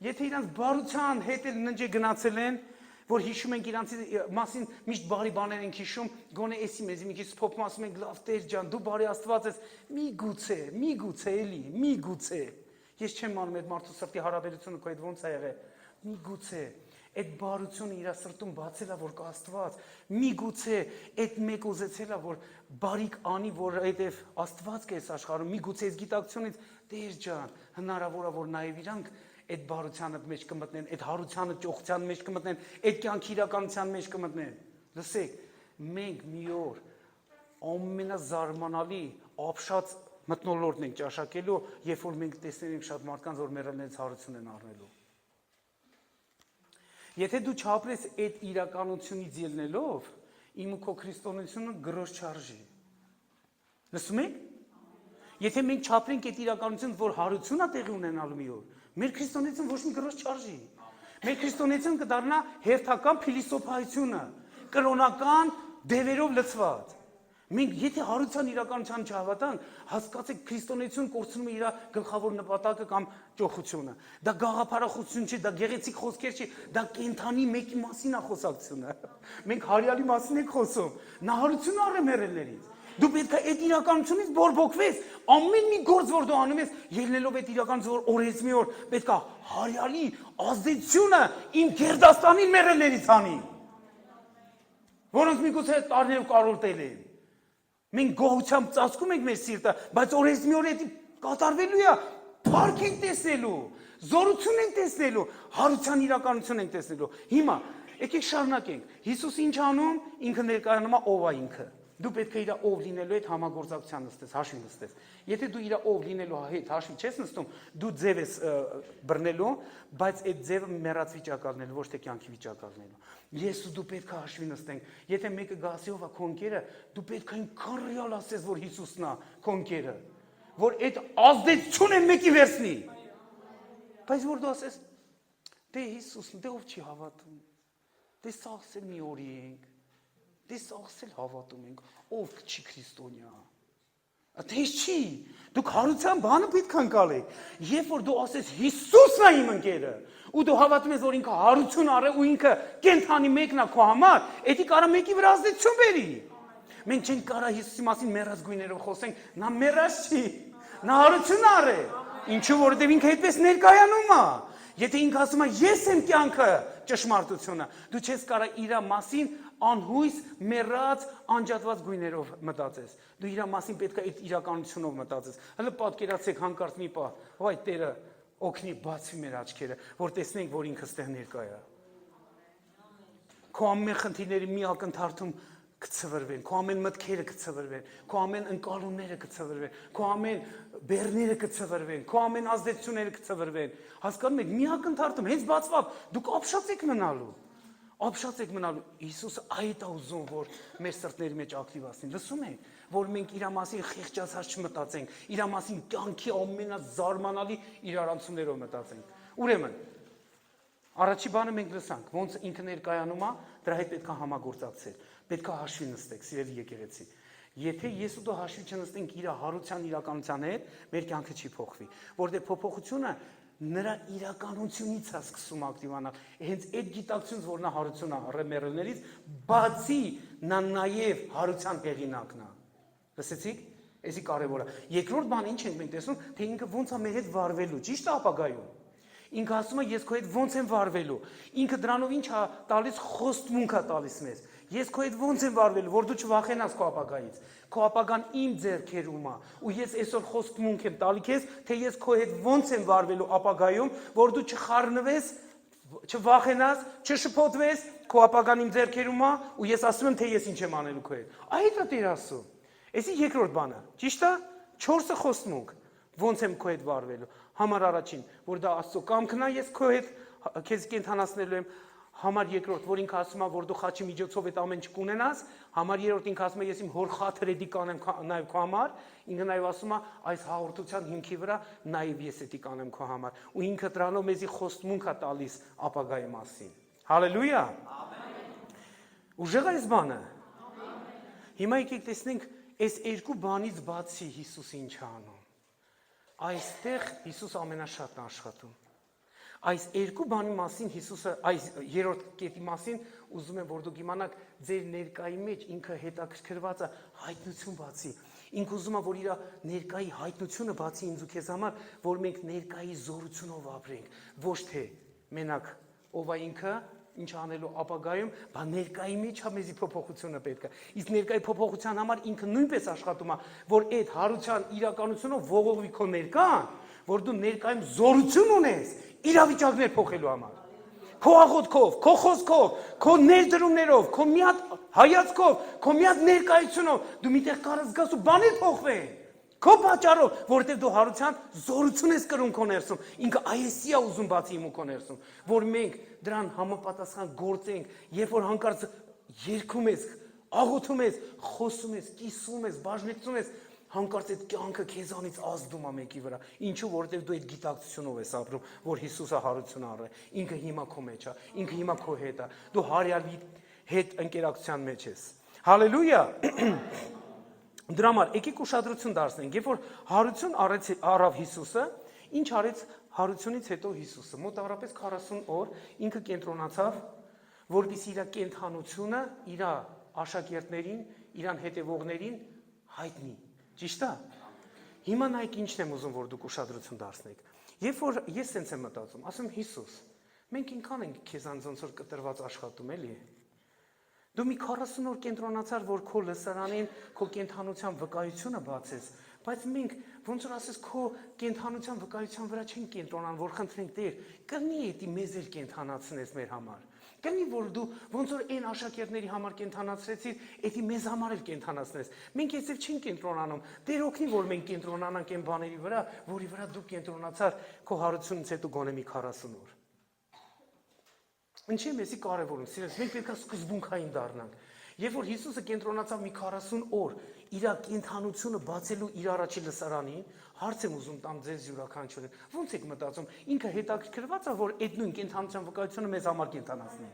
եթե իրանց բարության հետ էլ ննջե գնացել են, որ հիշում ենք իրանց մասին միշտ բարի բաներ ենք հիշում, գոնե էսի մեզի մի քիչ փոփում ասում ենք, լավ Տեր ջան, դու բարի Աստված ես, միգուցե էլի, միգուցե։ Ես չեմ անում այդ մարդու սրտի հարաբերությունը քո հետ ոնց է եղել։ Միգուցե այդ բարությունը իր սրտում բացել է, որ կա Աստված։ Միգուցե այդ մեկ ուզեցել է, որ բարիք անի, որովհետև Աստված կես աշխարհում։ Միգուցե այս գիտակցությունից Տեր ջան, հնարավոր է, որ նաև իրանք այդ բարությանը մեջ կմտնեն, այդ հարությանը ճոխության մեջ կմտնեն, այդ կյանքի իրականության մեջ կմտնեն։ Լսեք, մենք մի օր ամենազարմանալի ապշած մթնոլորտն ենք ճաշակելու, երբ որ մենք տեսնել ենք շատ մարդկանց, որ մեռելներից հարություն են առնելու։ Եթե դու չապրես այդ իրականությունից ելնելով, իմ ու քո քրիստոնեությունը գրոշ չարժի։ Լսում եք։ Եթե մենք չապրենք այդ իրականությունից, որ հարություն է տեղի ունենալու մի օր, մեր քրիստոնեությունը ոչ մի գրոշ չարժի։ Մեր քրիստոնեությունը կդառնա հերթական փիլիսոփայությունը, կրոնական դևերով լցված։ Մենք եթե հարության իրականության չհավատանք, հասկացեք քրիստոնեություն կորցնում է իր գլխավոր նպատակը կամ ճոխությունը։ Դա գաղափարախոսություն չի, դա գեղեցիկ խոսքեր չի, դա կենթանի մեկի մասին է խոսակցությունը։ Մենք հարյալի մասին ենք խոսում։ Նա հարություն առե մեռելներից։ Դու պետք է այդ իրականությունից բորբոքվես։ Ամեն մի գործ, որ դու անում ես, ելնելով այդ իրականությունը, որ օրից մի օր պետք է հարյալի ազդեցությունը իմ գերդաստանին մեռելներից անի։ Որոնց միգուցե տարիներով կարոտել են։ Մենք գոհությամբ ծածկում ենք մեր սիրտը, բայց օրից մի օր դա կատարվելու է, փառք ենք տեսնելու, զորություն ենք տեսնելու, հարության իրականություն ենք տեսնելու։ Հիմա եկեք շարունակենք։ Հիսուս ինչ անում, ինքը ներկայանում է ով է ինքը։ Դու պետք է իր ով լինելու հետ համագործակցության նստես, հաշվի նստես։ Եթե դու իր ով լինելու հետ հաշվի չես նստում, դու ձև ես բռնելու, բայց այդ ձևը մեռած վիճակ ալնելու, ոչ թե կյանքի վիճակ ալնելու։ Ես ու դու պետք է հաշվի նստենք։ Եթե մեկը գասիով է քոնկերը, դու պետք է ինքան ռեալ ասես, որ Հիսուսն է քոնկերը, որ այդ ազդեցությունը մեկի վերցնի։ Բայց որ դու ասես, դե Հիսուսն, դե ով չի հավատում։ Դե սաղսել մի օրի ենք։ Դե սաղսել հավատում ենք, ով չի քրիստոնյա։ Դե չի, դուք հարության բանը պետք է անցալեք։ Երբ որ դու ասես Հիսուսն է իմ ընկերը, ու դու հավատում ես, որ ինքը հարություն արե ու ինքը կենթանի մեկն է քո համար, էդի կարա մեկի վրա ազդեցություն բերի։ Մենք չենք կարա Հիսուսի մասին մեռած գույներով խոսենք, նա մեռած չի, նա հարություն արե։ Ինչու որովհետև ինքը այդպես ներկայանում է։ Եթե ինքը ասում է ես եմ կյանքը, ճշմարտությունը, դու չես կարա իր մասին անհույս, մեռած, անջատված գույներով մտածես։ Դու իր մասին պետք է այդ իրականությունով մտածես։ Հələ պատկերացեք հանկարծ մի պահ, վայ Տերը օգնի բացի մեր աչքերը, որ տեսնենք, որ ինքը ստեղ ներկա է։ Քո ամեն խնդիրների մի ակնթարթում կցվրվեն, քո ամեն մտքերը կցվրվեն, քո ամեն ընկալումները կցվրվեն, քո ամեն բեռները կցվրվեն, քո ամեն ազդեցությունները կցվրվեն։ Հասկանում եք, մի ակնթարթում հենց բացված, դուք ապշած եք մնալու։ Հիսուսը այդ է ուզում, որ մեր սրտների մեջ ակտիվացնի։ Լսում եք, որ մենք իր մասին խեղճացած չմտածենք, իր մասին կյանքի ամենազարմանալի իրարանցումներով մտածենք։ Ուրեմն, առաջի բանը մենք լսանք, ոնց ինքը ներկայանում է, դրա հետ պետք է համագործակցել, պետք է հաշվի նստեք, սիրելի եկեղեցի։ Եթե ես ու դու հաշվի չնստենք իր հարության իրականության հետ, մեր կյանքը չի փոխվի, որտեղ փոփոխությունը նրա իրականությունից է սկսում ակտիվանալ։ Հենց այդ գիտակցությունից, որ նա հարություն է առել մեռելներից, բացի նա նաև հարության հեղինակն է։ Լսեցիք։ Էսի կարևոր է։ Երկրորդ բանը ինչ ենք մենք տեսնում, թե ինքը ոնց է մեր հետ վարվելու, ճիշտ է ապագայում։ Ինքը ասում է ես քո հետ ոնց եմ վարվելու։ Ինքը դրանով ինչ է տալիս, խոստմունք է տալիս մեզ։ Ես քո հետ ոնց եմ վարվելու, որ դու չվախենաս քո ապագայից։ Քո ապագան իմ ձեռքերում է, ու ես այսօր խոստմունք եմ տալի քեզ, թե ես քո հետ ոնց եմ վարվելու ապագայում, որ դու չխառնվես, չվախենաս, չշփոթվես, քո ապագան իմ ձեռքերում է, ու ես ասում եմ, թե ես ինչ եմ անելու քո հետ։ Այդ է Տեր ասում։ Էսի երկրորդ բանը, ճիշտ է։ 4-ը խոստմունք, ոնց եմ քո հետ վարվելու։ Համար առաջին, որ դա Աստծո կամքն է, ես քո հետ քեզ կենթանացնելու եմ։ Համար երկրորդ, որ ինքը ասում է, որ դու խաչի միջոցով այդ ամեն ինչ կունենաս։ Համար երրորդ, ինքը ասում է, ես իմ հոր խաթրեդի կանեմ նաև քո համար։ Ինքը նաև ասում է, այս հաղորդության հիմքի վրա նաև ես էդի կանեմ քո համար։ Ու ինքը դրանով մեզի խոստմունք է տալիս ապագայի մասին։ Հալելույա։ Ամեն։ Ուժեղ է այս բանը։ Հիմա եկեք տեսնենք, այս երկու բանից բացի Հիսուսը ինչ է անում։ Այստեղ Հիսուս ամենաշատն է աշխատում։ Այս երկու բանի մասին Հիսուսը, այս երրորդ կետի մասին ուզում եմ, որ դուք իմանաք, ձեր ներկայի մեջ ինքը հետաքրքրված է հայտնություն բացի։ Ինքը ուզում է, որ իր ներկայի հայտնությունը բացի ինձ ու քեզ համար, որ մենք ներկայի զորությունով ապրենք, ոչ թե մենակ ով է ինքը, ինչ անելու ապագայում, բա ներկայի մեջ է մեզի փոփոխությունը պետք է։ Իսկ ներկայի փոփոխության համար ինքը նույնպես աշխատում է, որ այդ հարության իրականությունով ողողվի քո ներկան, որ դու ներկայում զորություն ունես իրավիճակներ փոխելու համար։ Քո աղոթքով, քո խոսքով, քո ներդրումներով, քո միած հայացքով, քո միած ներկայությունով դու միտեղ կարաս գաս ու բաներ փոխվեն։ Քո պատճառով, որովհետև դու հարության զորություն ես կրում քո ներսում, ինքը այսի է ուզում բացի իմ ու քո ներսում, որ մենք դրան համապատասխան գործենք, երբ որ հանկարծ երգում ես, աղոթում ես, խոսում ես, կիսում ես, բաժնեկցում ես, հանկարծ այդ կյանքը քեզանից ազդում է մեկի վրա։ Ինչու, որովհետև դու այդ գիտակցությունով ես ապրում, որ Հիսուսը հարություն առել, ինքը հիմա քո մեջ է, ինքը հիմա քո հետ է, դու հարյալի հետ ընկերակցության մեջ ես։ Հալելույա։ Դրա համար եկեք ուշադրություն դարձնենք, երբ որ հարություն առավ Հիսուսը, ինչ արեց հարությունից հետո Հիսուսը, մոտավորապես 40 օր ինքը կենտրոնացավ, որպեսզի իր կենթանությունը իր աշակերտներին, իրան հետևողներին հայտնի։ Ճիշտ է։ Հիմա նայեք ինչն եմ ուզում, որ դուք ուշադրություն դարձնեք։ Երբ որ ես sense եմ մտածում, ասում Հիսուս, մենք ինքան ենք քեզանց ոնց որ կտրված աշխատում, էլի։ Դու մի 40 օր կենտրոնացար, որ քո լսարանին, քո կենթանության վկայությունը բացես, բայց մենք ոնց որ ասես քո կենթանության վկայության վրա չենք կենտրոնան, որ խնդրենք Տեր, կնի էդի մեզ էլ կենթանացնես մեր համար։ Կնի որ դու ոնց որ այն աշակերտների համար կենթանացրեցիր, էդի մեզ համար էլ կենթանացնես։ Մենք այսպես չենք կենտրոնանում։ Տեր օգնի, որ մենք կենտրոնանանք այն բաների վրա, որի վրա դու կենտրոնացար քո հարությունից հետո գոնե մի 40 օր։ Ինչի՞ մեզի կարևորում, սիրելիս, մենք պետք է սկզբունքային դառնանք։ Երբ որ Հիսուսը կենտրոնացավ մի 40 օր իր կենթանությունը բացելու իր առաջի լսարանին, հարց եմ ուզում տամ ձեզ յուրաքանչյուրին, ո՞նց եք մտածում, ինքը հետաքրքրված է, որ այդ նույն կենթանության վկայությունը մեզ համար կենթանացնի։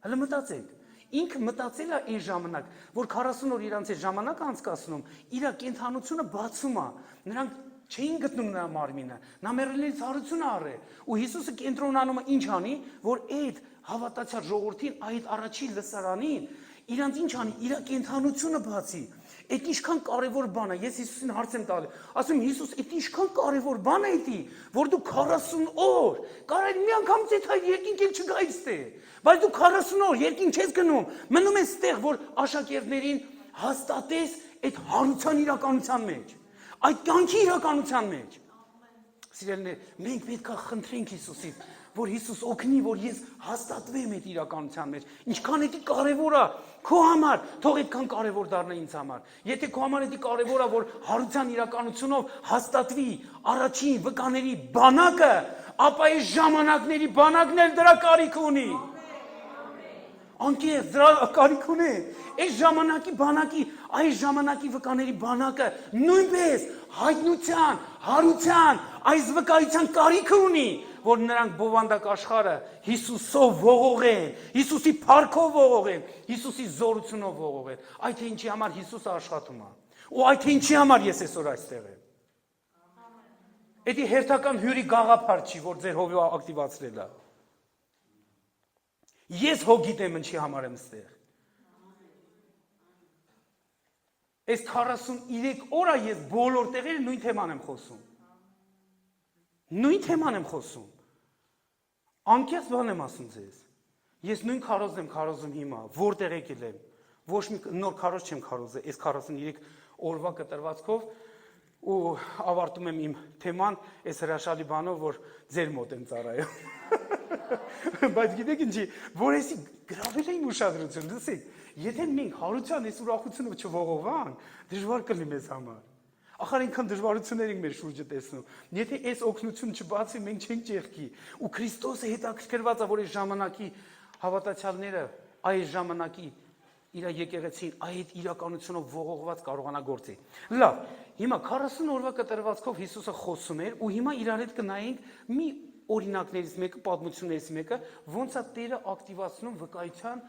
Հələ մտածեք, ինքը մտածել է այն ժամանակ, որ 40 օր իրանց այդ ժամանակ անցկացնում, իր կենթանությունը բացում է, նրանք չէին գտնում նրա մարմինը, նա մեռելներից հարություն առել, ու Հիսուսը կենտրոնանում է ինչ անի, որ այդ հավատացյալ ժողովրդին, այդ առաջի լսարանին, իրանց ինչ անի, իր կենթանությունը բացի։ Այդ ինչքան կարևոր բան է, ես Հիսուսին հարց եմ տալի, ասում Հիսուս, այդ ինչքան կարևոր բան է դա, որ դու 40 օր, կարող մի անգամից այդ հայր երկինք էլ չգայից թե, բայց դու 40 օր երկինք չես գնում, մնում ես ստեղ, որ աշակերտներին հաստատես այդ հարության իրականության մեջ, այդ կյանքի իրականության մեջ։ Սիրելիներ, մենք պետք է խնդրենք Հիսուսից, որ Հիսուս օգնի, որ ես հաստատվեմ այդ իրականության մեջ։ Ինչքան էդի կարևոր է քո համար, թող այդքան կարևոր դառնա ինձ համար։ Եթե քո համար էդի կարևոր է, որ հարության իրականությունով հաստատվի առաջին վկաների բանակը, ապա այս ժամանակների բանակն էլ դրա կարիք ունի։ Անկեղծ դրա կարիք ունի։ Այս ժամանակի բանակի, այս ժամանակի վկաների բանակը նույնպես հայտնության, հարության, այս վկայության կարիքը ունի, որ նրանք բովանդակ աշխարհը Հիսուսով ողողեն, Հիսուսի փառքով ողողեն, Հիսուսի զորությունով ողողեն։ Այդ թե ինչի համար Հիսուսը աշխատում է։ Ու այդ թե ինչի համար ես այսօր այստեղ եմ։ Էդի հերթական հյուրի գաղափար չի, որ ձեր հովիվը ակտիվացրել է։ Ես հո գիտեմ ինչի համար եմ ստեղ։ Այս 43 օր ես բոլոր տեղերը նույն թեման եմ խոսում։ Նույն թեման եմ խոսում։ Անկեղծ բան եմ ասում ձեզ։ Ես նույն քարոզն եմ քարոզում հիմա, որտեղ եկել եմ։ Ոչ մի նոր քարոզ չեմ քարոզել, այս 43 օրվա կտրվածքով ու ավարտում եմ իմ թեման այս հրաշալի բանով, որ ձեր մոտ եմ ծառայում։ Բայց գիտեք ինչի, որ էսի գրավել է իմ ուշադրություն, լսեք, եթե մենք հարության այս ուրախությունը չողողանք, դժվար կլինի մեզ համար։ Ախր այնքան դժվարություններ ենք մեր շուրջը տեսնում։ Եթե այս օգնությունը չբացի, մենք չենք ճեղքի։ Ու Քրիստոսը հետաքրքրված է, որ այս ժամանակի հավատացյալները այս ժամանակի իր եկեղեցին այդ իրականությունով ողողված կարողանա գործել։ Լավ, հիմա 40 օրվա կտրվածքով Հիսուսը խոսում էր ու հիմա իրար հետ կնայենք մի օրինակներից մեկը, պատմություններից մեկը, ոնց է Տերը ակտիվացնում վկայության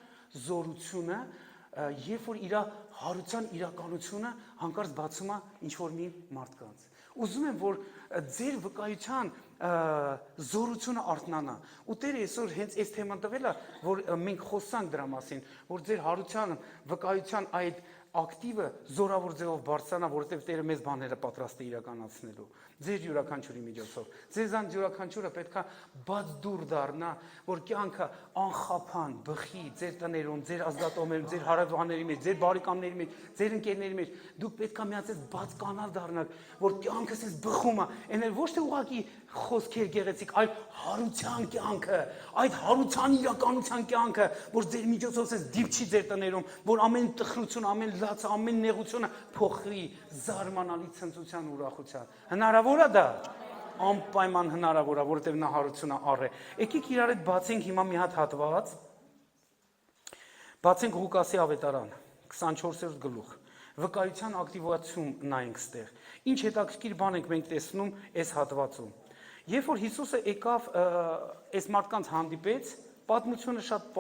զորությունը, երբ որ իր հարության իրականությունը հանկարծ բացում է ինչ-որ մի մարդկանց։ Ուզում եմ, որ ձեր վկայության զորությունը արթնանա։ Ու Տերը այսօր հենց այս թեման տվել է, որ մենք խոսանք դրա մասին, որ ձեր հարության վկայության այդ ակտիվը զորավոր ձևով բարձրանա, որովհետև Տերը մեզ բաները պատրաստ է իրականացնելու։ Ձեր յուրաքանչյուրի միջոցով։ Ձեզանց յուրաքանչյուրը պետք է բաց դուր դառնա, որ կյանքը անխափան, բխի ձեր տներում, ձեր ազգատոմերում, ձեր հարևանների մեջ, ձեր բարեկամների մեջ, ձեր ընկերների մեջ։ Դուք պետք է միացած բաց կանալ դառնալ, որ կյանքս էս բխում է, այն էլ ոչ թե ուղղակի խոսքեր գեղեցիկ, այլ հարության կյանքը, այդ հարության իրականության կյանքը, որ ձեր միջոցով էս դիպչի ձեր տներում, որ ամեն տխրություն, ամեն լացը, ամեն նեղությունը փոխվի զարմանալի ցնծության ուրախության։ Հնարավոր է դա։ Անպայման հնարավոր է, որովհետև նա հարությունը առ է։ Եկեք իրար հետ բացենք հիմա մի հատ հատված։ Բացենք Ղուկասի ավետարան, 24-րդ գլուխ։ Վկայության ակտիվացում նայենք ստեղ։ Ինչ հետաքրքիր բան ենք մենք տեսնում այս հատվածում։ Երբ որ Հիսուսը եկավ այս մարդկանց հանդիպեց, պատմությունը շատ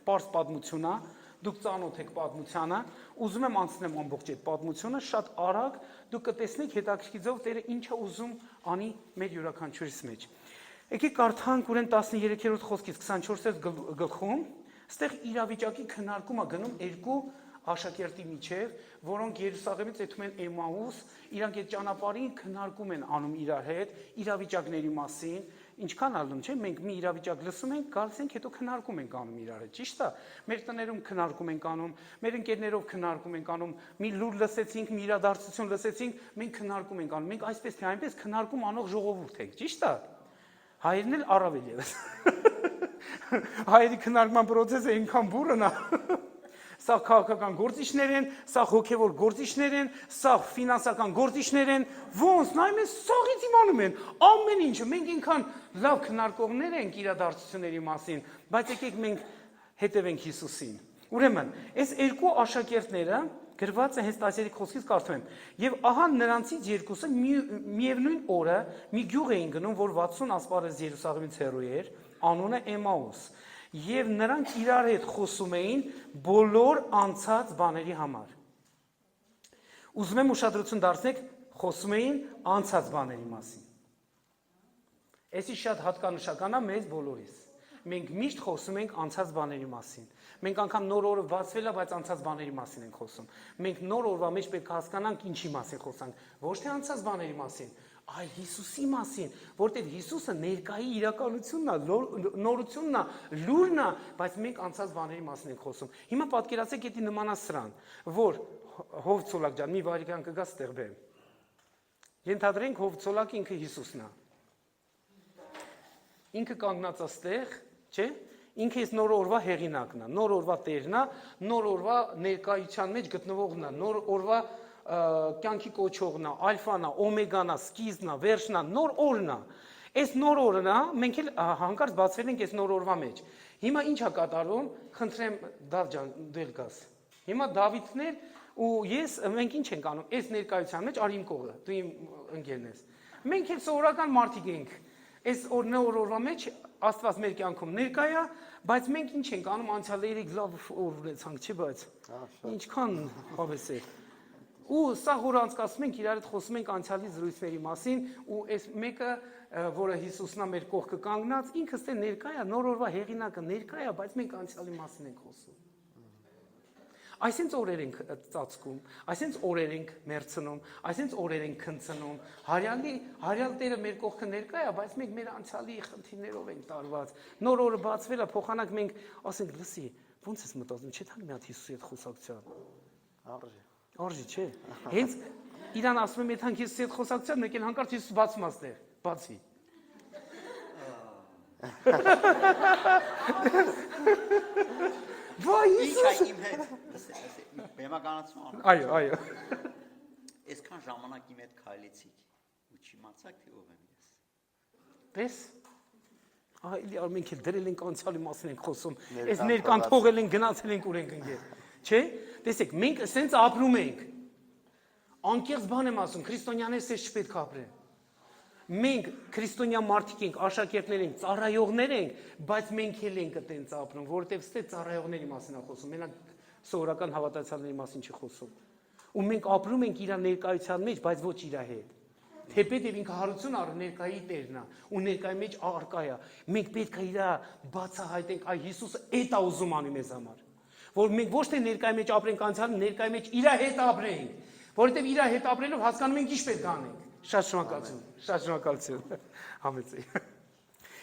պարզ պատմություն է, դուք ծանոթ եք պատմությանը, ուզում եմ անցնեմ ամբողջ այդ պատմությունը, շատ արագ դուք կտեսնեք հետաքրքրիցով Տերը ինչ է ուզում անի մեր յուրաքանչյուրիս մեջ։ Եկեք կարդանք ուրեն 13-րդ խոսքից 24-րդ գլխում, ստեղ իրավիճակի քննարկում է գնում երկու աշակերտի միջև, որոնք Երուսաղեմից եթում են Էմաուս, իրանք այդ ճանապարհին քննարկում են անում իրար հետ, իրավիճակների մասին, ինչքան ալնում չէ, մենք մի իրավիճակ լսում ենք, գալիս ենք, հետո քննարկում ենք անում իրար հետ, ճիշտ է։ Մեր տներում քննարկում ենք անում, մեր ընկերներով քննարկում ենք անում, մի լուր լսեցինք, մի իրադարձություն լսեցինք, մենք քննարկում ենք անում, մենք այսպես թե այնպես քննարկում անող ժողովուրդ ենք, ճիշտ է։ Հայերն էլ առավել ևս։ Հայերի քննարկման process-ը այնքան բուրըն է։ Սա քաղաքական գործիչներ են, սա հոգևոր գործիչներ են, սա ֆինանսական գործիչներ են, ոնց նայում են, սաղից իմանում են, ամեն ինչը, մենք ինքան լավ քննարկողներ ենք իրադարձությունների մասին, բայց եկեք մենք հետևենք Հիսուսին։ Ուրեմն, այս երկու աշակերտները գրված է հենց 13 խոսքից կարդում եմ։ Եվ ահա նրանցից երկուսը միևնույն օրը մի գյուղ էին գնում, որ 60 ասպարեզ Երուսաղեմից հեռու էր, անունը Էմաուս։ Եվ նրանք իրար հետ խոսում էին բոլոր անցած բաների համար։ Ուզում եմ ուշադրություն դարձնեք, խոսում էին անցած բաների մասին։ Էսի շատ հատկանշական է մեզ բոլորիս։ Մենք միշտ խոսում ենք անցած բաների մասին։ Մենք անգամ նոր օրը բացվել է, բայց անցած բաների մասին ենք խոսում։ Մենք նոր օրվա մեջ պետք է հասկանանք ինչի մասին խոսանք, ոչ թե անցած բաների մասին, այլ Հիսուսի մասին, որտեղ Հիսուսը ներկայի իրականությունն է, նորությունն է, լուրն է, բայց մենք անցած բաների մասին ենք խոսում։ Հիմա պատկերացրեք, եթե նմանա սրան, որ Հով Ցոլակ ջան, մի վայրկյան կգա ստեղ բեմ։ Ենթադրենք Հով Ցոլակը ինքը Հիսուսն է։ Ինքը կանգնած է ստեղ, չէ՞։ Ինքը այս նոր օրվա հեղինակն է, նոր օրվա տերն է, նոր օրվա ներկայության մեջ գտնվողն է, նոր օրվա կյանքի կոչողն է, ալֆան է, օմեգան է, սկիզբն է, վերջն է, նոր օրն է։ Այս նոր օրն է, մենք էլ հանկարծ բացվել ենք այս նոր օրվա մեջ։ Հիմա ինչ է կատարվում, խնդրեմ Դավ ջան, դու էլ գաս։ Հիմա Դավիթն էր ու ես, մենք ինչ ենք անում, այս ներկայության մեջ արի իմ կողը, դու իմ ընկերն ես։ Մենք էլ սովորական մարդիկ ենք։ Այս նոր օրվա մեջ Աստված մեր կյանքում ներկա է, բայց մենք ինչ ենք անում, անցյալ 3 լավ օր ունեցանք, չի բայց։ Ինչքան հավես է։ Ու սա որ անցկացնում ենք, իրար հետ խոսում ենք անցյալի զրույցների մասին, ու այս մեկը, որը Հիսուսն է մեր կողքը կանգնած, ինքս թե ներկա է, նոր օրվա հեղինակը ներկա է, բայց մենք անցյալի մասին ենք խոսում։ Այսինչ օրեր ենք ծածկում, այսինչ օրեր ենք մերցնում, այսինչ օրեր ենք քնցնում, հարյալ Տերը մեր կողքը ներկա է, բայց մենք մեր անցյալի խնդիրներով ենք տարված։ Նոր օրը բացվել է, փոխանակ մենք ասենք, լսի, ո՞նց ես մտածում, չէ՞ թանկ մի հատ Հիսուսի հետ խոսակցության։ Արժի, չէ։ Հենց իրան ասում եմ, եթե Հիսուսի հետ խոսակցության, մեկ էլ հանկարծ Հիսուս բացում աստեղ, բացի։ Վայ Հիսուս։ Իմ հետ, բեմականացում անում։ Այո։ Այսքան ժամանակ իմ հետ քայլեցիք ու չիմացաք թե ով եմ ես։ Պես։ Այլի մենք էլ դրել ենք անցյալի մասին ենք խոսում։ Այս ներկան թողել ենք, գնացել ենք ուր ենք ընկել։ Չէ՞։ Տեսեք, մենք ասենց ապրում ենք։ Անկեղծ բան եմ ասում, քրիստոնյաներս էս չպետք է ապրեն։ Մենք քրիստոնյա մարդիկ ենք, աշակերտներ ենք, ծառայողներ ենք, բայց մենք էլ ենք այտենց ապրում, որովհետև ստե ծառայողների մասին է խոսում, մենակ սովորական հավատացյալների մասին չի խոսում։ Ու մենք ապրում ենք իր ներկայության մեջ, բայց ոչ իր հետ։ Թեպետև ինքը հարություն առ ներկայի Տերն է, ու ներկայի մեջ արկա է։ Մենք պետք է իր բացահայտենք, այ Հիսուսը էդ է ուզում անի մեզ համար։ Որ մենք ոչ թե ներկայի մեջ ապրենք անցյալը, ներկայի մեջ իր հետ ապրենք, որովհետև իր հետ ապրելով հասկանում ենք ինչ պետք է անենք։ Շատ շնորհակալություն։ Համեցի։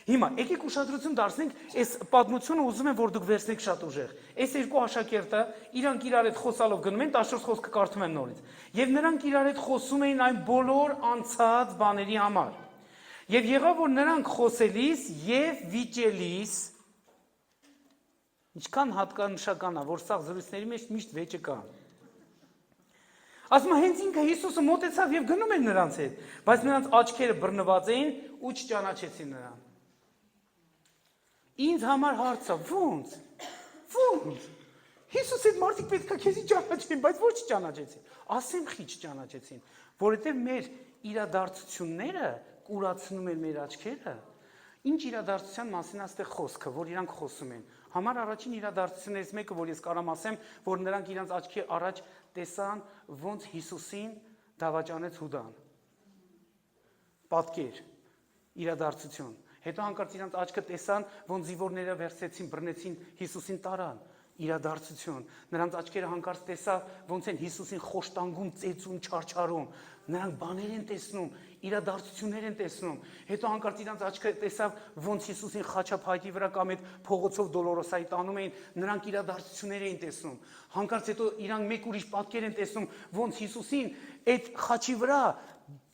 Հիմա եկեք ուշադրություն դարձնենք այս պատմությունը, ուզում եմ որ դուք վերցնեք շատ ուժեղ։ Այս երկու աշակերտը իրանք իրար հետ խոսալով գնում են, 14 խոսքը կարդում եմ նորից։ Եվ նրանք իրար հետ խոսում էին այն բոլոր անցած բաների համար։ Եվ եղավ որ նրանք խոսելիս եւ վիճելիս, ինչքան հատկանշական է, որ սա զրույցների մեջ միշտ վեճը կա։ Ասում հենց ինքը Հիսուսը մոտեցավ եւ գնում էր նրանց հետ, բայց նրանց աչքերը բռնված էին ու չճանաչեցին նրան։ Ինձ համար հարցը ո՞նց։ Հիսուսի մարդիկ պետք է քեզի ճանաչեն, բայց ոչ չճանաչեցին։ Ասեմ խի չճանաչեցին, որովհետեւ մեր իրադարձությունները կուրացնում են մեր աչքերը։ Ինչ իրադարձության մասին է այստեղ խոսքը, որ իրանք խոսում են։ Համար առաջին իրադարձություններից մեկը, որ ես կարամ ասեմ, որ նրանք իրանց աչքի առաջ տեսան, ոնց Հիսուսին դավաճանեց Հուդան։ Պատկեր, իրադարձություն։ Հետո հանկարծ իրանց աչքը տեսան, ոնց զինվորները վերցեցին, բռնեցին Հիսուսին տարան։ իրադարձություն։ Նրանց աչքերը հանկարծ տեսավ, ոնց են Հիսուսին խոշտանգում, ծեծում, չարչարում։ Նրանք բաներ են տեսնում, իրադարձություններ են տեսնում։ Հետո հանկարծ իրանց աչքը տեսավ, ոնց Հիսուսին խաչափայտի վրա կամ այդ փողոցով Դոլորոսայի տանում էին, նրանք իրադարձություններ էին տեսնում։ Հանկարծ հետո իրանք մեկ ուրիշ պատկեր են տեսնում, ոնց Հիսուսին այդ խաչի վրա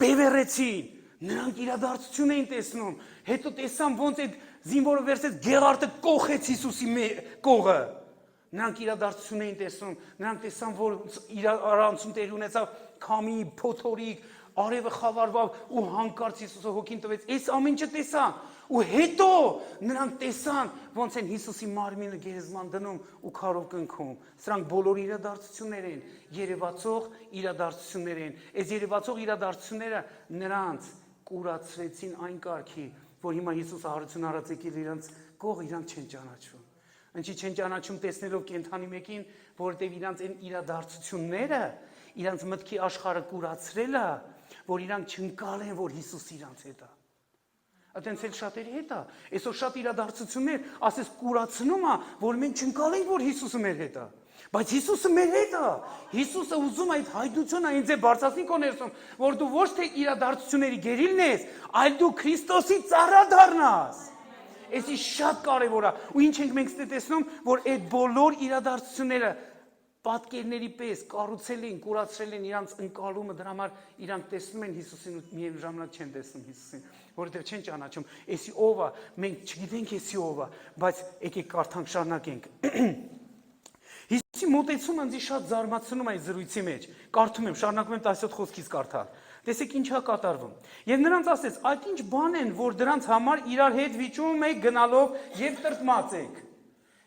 բևեռեցին։ Նրանք իրադարձություն էին տեսնում։ Հետո տեսան, ոնց այդ զինվորը վերցրեց գեղարտը կողեց Հիսուսի կողը։ Նրանք իրադարձություն էին տեսնում, նրանք տեսան, որ իրարանցում տեղի ունեցավ քամի, փոթորիկ, արևը խավարվավ ու հանկարծ Հիսուսը հոգին տվեց։ Այս ամեն ինչը տեսան։ Ու հետո նրանք տեսան, ոնց են Հիսուսի մարմինը գերեզման դնում ու քարով կնքում։ Սրանք բոլոր իրադարձություններ են, երևացող իրադարձություններ են։ Այս երևացող իրադարձությունները նրանց կուրացրեցին այն կարգի, որ հիմա Հիսուսը հարություն արած եկել իրանց կողը, իրանք չեն ճանաչում։ Ինչի չեն ճանաչում տեսնելով կենդանի մեկին, որովհետև իրանց այն իրադարձությունները, իրանց մտքի աշխարհը կուրացրել է, որ իրանք չընկալեն, որ Հիսուս իրանց հետ է։ Այդտենց էլ շատերի հետ է։ Այսօր շատ իրադարձություններ, ասես կուրացնում է, որ մենք չընկալենք, որ Հիսուսը մեր հետ է։ Բայց Հիսուսը մեր հետ է։ Հիսուսը ուզում է այդ հայտությունը ինձ է բարձրացնի քո ներսում, որ դու ոչ թե իրադարձությունների գերիլն ես, այլ դու Քրիստոսի ծառա դառնաս։ Էսի շատ կարևոր է։ Ու ինչ ենք մենք տեսնում, որ այդ բոլոր իրադարձությունները պատկերների պես կառուցել են, կուրացրել են իրանց ընկալումը, դրա համար իրանք տեսնում են Հիսուսին ու միաժամանակ չեն տեսնում Հիսուսին, որովհետև չեն ճանաչում։ Էսի ով է, մենք չգիտենք էսի ով է, բայց եկեք կարդանք, շարունակենք։ Հիսուսի մոտեցումը ինձ շատ զարմացնում է այս զրույցի մեջ։ Կարդում եմ, շարունակում եմ 17 խոսքից կարդալ։ Տեսեք ինչա կատարվում։ Եվ նրանց ասեց, այդ ինչ բան են, որ դրանց համար իրար հետ վիճում եք գնալով եւ տրտմած եք։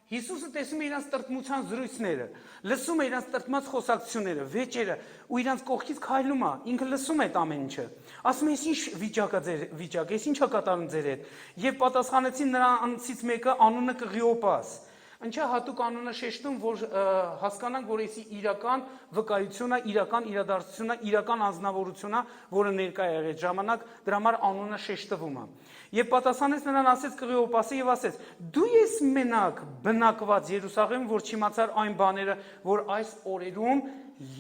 Հիսուսը տեսում է իրանց տրտմության զրույցները, լսում է իրանց տրտմած խոսակցությունները, վեճերը, ու իրանց կողքից քայլում է, ինքը լսում է այդ ամեն ինչը։ Ասում է, «Էս ինչ վիճակ է ձեր վիճակ, էս ինչա կատարում ձեր հետ»։ Եվ պատասխանեցին նրանցից մեկը անունը Կղիոպաս։ Ինչա հատուկ անունը շեշտում, որ հասկանանք, որ էսի իրական վկայությունն է, իրական իրադարձությունն է, իրական անձնավորությունն է, որը ներկա է եղել ժամանակ, դրա համար անունը շեշտվում է։ Եվ պատասխանեց նրան ասեց Կղիոպասը եւ ասեց. «Դու ես մենակ բնակված Երուսաղեմ, որ չիմացար այն բաները, որ այս օրերում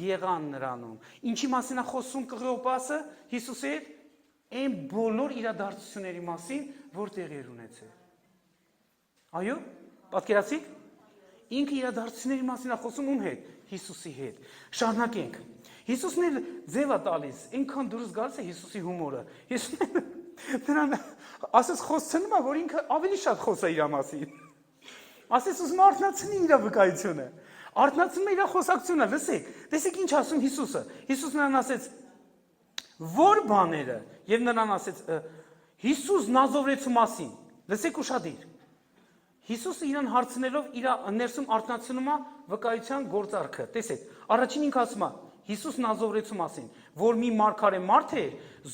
եղան նրանում»։ Ինչի մասին է խոսում Կղիոպասը Հիսուսի հետ։ Այն բոլոր իրադարձությունների մասին, որ տեղի էր ունեցել։ Այո, պատկերացիք։ Ինքը իրադարձությունների մասին է խոսում ում հետ։ Հիսուսի հետ։ Շարունակենք։ Հիսուսն էլ ձև է տալիս, այնքան դուրս գալիս է Հիսուսի հումորը։ Հիսուսն նրան ասես խոսցնում է, որ ինքը ավելի շատ խոսա իր մասին։ Ասես ուզում արթնացնի իր վկայությունը։ Արթնացնում է իր խոսակցությունը, լսեք։ Տեսեք ինչ ասում Հիսուսը։ Հիսուսն նրան ասեց. «Որ բաները»։ Եվ նրան ասեց. Հիսուս Նազովրեցու մասին։ Լսեք ուշադիր։ Հիսուսը իրան հարցնելով իր ներսում արթնացնում է վկայության գործարքը։ Տեսեք, առաջին ինքը ասում է Հիսուս Նազովրեցու մասին, որ մի մարգարե մարդ է,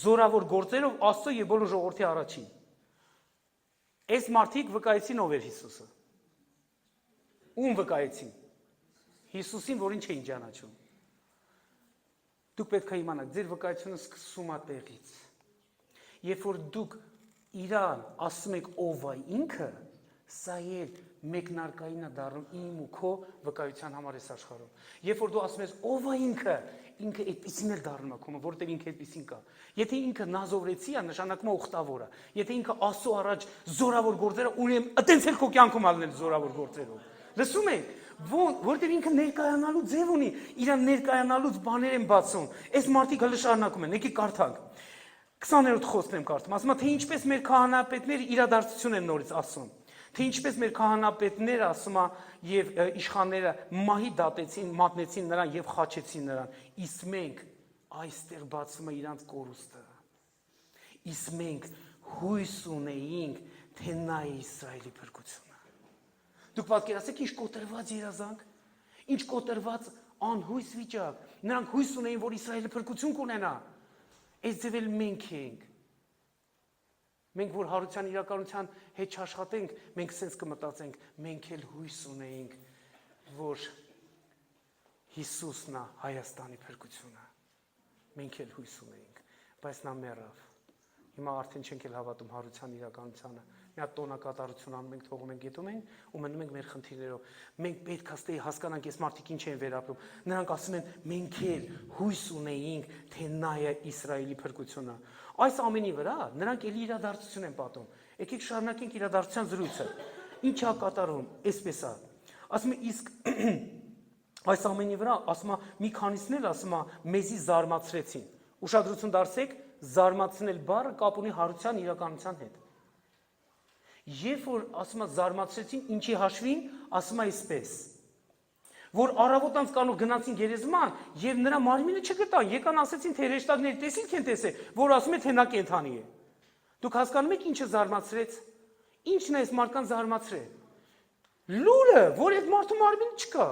զորավոր գործերով Աստծո եւ բոլոր ժողովրդի առաջին։ Այս մարդիկ վկայեցին ով էր Հիսուսը։ Ում վկայեցին։ Հիսուսին, որին չէին ճանաչում։ Դուք պետք է իմանաք, ձեր վկայությունը սկսում է տեղից։ Երբ որ դուք իրան ասում եք ով է ինքը, սա էլ մեկնարկային է դառնում իմ ու քո վկայության համար այս աշխարհում։ Երբ որ դու ասում ես ով է ինքը այդպեսին էլ դառնում է քո, որտեղ ինքը այդպեսին կա։ Եթե ինքը Նազովրեցի է, նշանակում է ուխտավոր է։ Եթե ինքը Աստծո առաջ զորավոր գործերը ունի, այտենց էլ քո կյանքում ալնել զորավոր գործերով։ Լսում եք, որտեղ ինքը ներկայանալու ձև ունի, իրան ներկայանալուց բաներ են բացում։ Այս մարդիկ հələ շարունակում են, եկեք կարդանք։ 20-րդ խոսքն եմ կարդում, ասում է, թե ինչպես մեր քահանապետները իրադարձություն են նորից ասում։ Թե ինչպես մեր քահանապետները, ասում է, եւ իշխանները մահի դատեցին, մատնեցին նրան եւ խաչեցին նրան։ Իսկ մենք այստեղ բացում է իրանց կորուստը։ Իսկ մենք հույս ունեինք, թե նա է Իսրայելի փրկությունը։ Դուք պատկերացեք ինչ կոտրված երազանք, ինչ կոտրված անհույս վիճակ։ Նրանք հույս ունեին, որ Իսրայելը փրկություն կունենա։ Այս ձևել մենք ենք։ Մենք որ հարության իրականության հետ չաշխատենք, մենք sense կմտածենք, մենք էլ հույս ունեինք, որ Հիսուսն է Հայաստանի փրկությունը։ Մենք էլ հույս ունեինք, բայց նա մեռավ։ Հիմա արդեն չենք էլ հավատում հարության իրականությանը։ Մի հատ տոնակատարություն անում ենք, թողում ենք, գետում ենք ու մնում ենք մեր խնդիրներով։ Մենք պետք է ստե հասկանանք, այս մարդիկ ինչ են վերապրում։ Նրանք ասում են, մենք էլ հույս ունեինք, թե նա է Իսրայելի փրկությունը։ Այս ամենի վրա նրանք էլ իրադարձություն են պատում։ Եկեք շարունակենք իրադարձության զրույցը։ Ինչ է կատարվում, այսպես է։ Ասում է, իսկ այս ամենի վրա, ասում է, մի քանիսն էլ ասում է, մեզի զարմացրեցին։ Ուշադրություն դարձեք, զարմացնել բառը կապ ունի հարության իրականության հետ։ Երբ որ ասում է զարմացրեցին, ինչի հաշվին, ասում է այսպես, որ առավոտանց կանու գնացին գերեզման եւ նրա մարմինը չգտան, եկան ասեցին, թե հրեշտակների տեսիք են տեսել, որ ասում է թե նա կենդանի է։ Դուք հասկանում եք ինչը զարմացրեց։ Ինչն է այս մարդկան զարմացրել։ Լուրը, որ այդ մարդու մարմին չկա։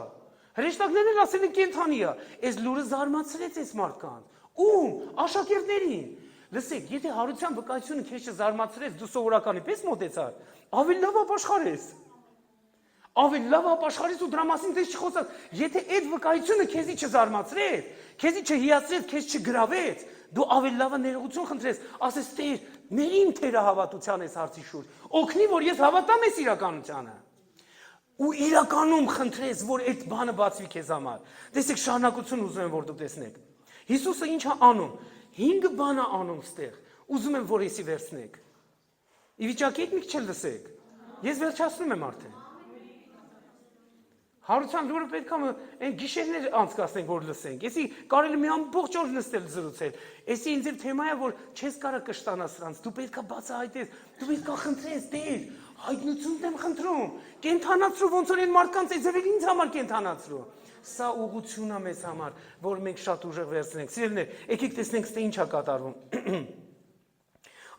Հրեշտակներն ասել են կենդանի է, այս լուրը զարմացրեց այս մարդկան։ Ում աշակերտներին։ Լսեք, եթե հարության վկայությունը քեզ չզարմացրեց, դու սովորականի պես մոտեցար, ավելի լավ ապաշխարես։ Ավելի լավ ապաշխարես ու դրա մասին դες չխոսած։ Եթե այդ վկայությունը քեզի չզարմացրեց, քեզի չհիացրեց, քեզ չգրավեց, դու ավելի լավը ներողություն խնդրես, ասես Տեր, ներին թերահավատության այս հարցի շուրջ։ Օգնի, որ ես հավատամ այս իրականությանը։ Ու իրականում խնդրես, որ այդ բանը բացվի քեզ համար։ Տեսեք, շարունակություն ուզում եմ, որ դուք տեսնեք։ Հիսուսը ինչ է անում։ 5 բան է անում ստեղ։ Ուզում եմ, որ եսի վերցնեք։ Ի վիճակի եք մի քիչ լսեք։ Ես վերջացնում եմ արդեն։ Հարության լուրը պետք է այն գիշերներ անցկացնենք, որ լսենք։ Եսի կարելի մի ամբողջ օր նստել զրուցել։ Եսի ինձ էլ թեմա է, որ չես կարա կշտանա սրանց։ Դու պետք է բացահայտես, դու պետք է խնդրես, Տեր, հայտնություն եմ խնդրում։ Կենթանացրու, ոնց որ այն մարդկանց է ձևել ինձ համար կենթանացրու։ Սա ուղղություն է մեզ համար, որ մենք շատ ուժեղ վերցնենք։ Սիրելիներ, եկեք տեսնենք, թե ինչ է կատարվում։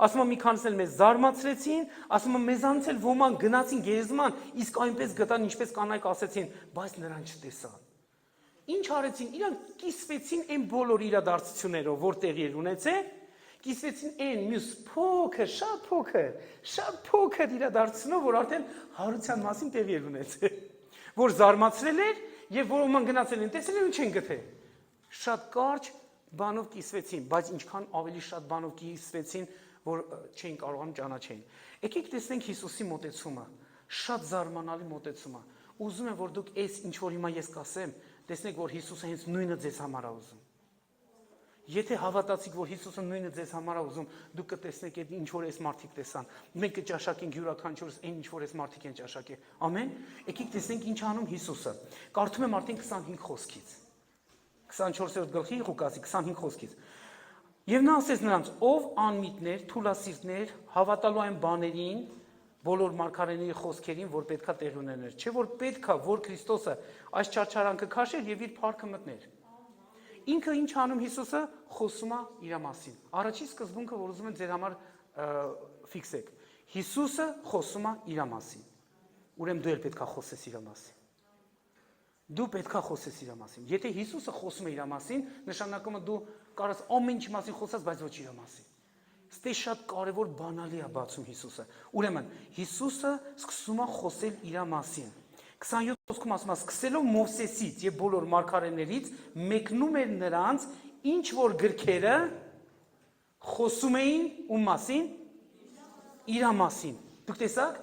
Ասում եմ, մի քանիսն էլ մեզ զարմացրեցին, ասում եմ, մեզանից էլ ոմանք գնացին գերեզման, իսկ այնպես գտան, ինչպես կանայք ասեցին, բայց նրան չտեսան։ Ինչ արեցին, իրանք կիսվեցին այն բոլոր իրադարձություններով, որ տեղի էր ունեցել, կիսվեցին այն մյուս փոքր, շատ փոքր իրադարձությունով, որ արդեն հարության մասին տեղի էր ունեցել, որ զարմացրել էր եւ ոմանք գնացել են, տեսել են ու չեն գտել։ Շատ կարճ բանով կիսվեցին, բայց ինչքան ավելի շատ բանով կիսվեցին, որ չէին կարողանում ճանաչեն։ Եկեք տեսնենք Հիսուսի մոտեցումը, շատ զարմանալի մոտեցում է։ Ուզում եմ, որ դուք այս ինչ որ հիմա ես կասեմ, տեսնեք, որ Հիսուսը հենց նույնը ձեզ համար է ուզում։ Եթե հավատացիք, որ Հիսուսը նույնը ձեզ համար է ուզում, դուք կտեսնեք այդ ինչ որ այս մարդիկ տեսան։ Մենք կճաշակենք յուրաքանչյուրս այն ինչ որ այս մարդիկ են ճաշակել։ Ամեն։ Եկեք տեսնենք ինչ անում Հիսուսը։ Կարդում եմ արդեն 25 խոսքից։ 24-րդ գլխի Ղուկասի 25 խոսքից։ Եվ նա ասեց նրանց, ով անմիտներ, թուլասիրտներ, հավատալու այն բաներին, բոլոր մարգարեների խոսքերին, որ պետքա տեղի ունեներ, չէ որ պետքա, որ Քրիստոսը այս չարչարանքը քաշեր եւ իր փառքը մտներ։ Ինքը ինչ անում Հիսուսը, խոսում է իր մասին։ Առաջի սկզբունքը, որ ուզում եմ ձեր համար ֆիքսեք։ Հիսուսը խոսում է իր մասին։ Ուրեմն դու էլ պետքա խոսես իր մասին։ Դու պետքա խոսես իր մասին։ Եթե Հիսուսը խոսում է իր մասին, նշանակում է դու կարաս ամեն ինչ մասին խոսած, բայց ոչ իր մասին։ Ստե շատ կարևոր բանալի է բացում Հիսուսը։ Ուրեմն Հիսուսը սկսում է խոսել իր մասին։ 27 խոսքում ասում է, սկսելով Մովսեսից եւ բոլոր մարգարեներից մեկնում էր նրանց, ինչ որ գրքերը խոսում էին ում մասին։ Իր մասին։ Դուք տեսաք,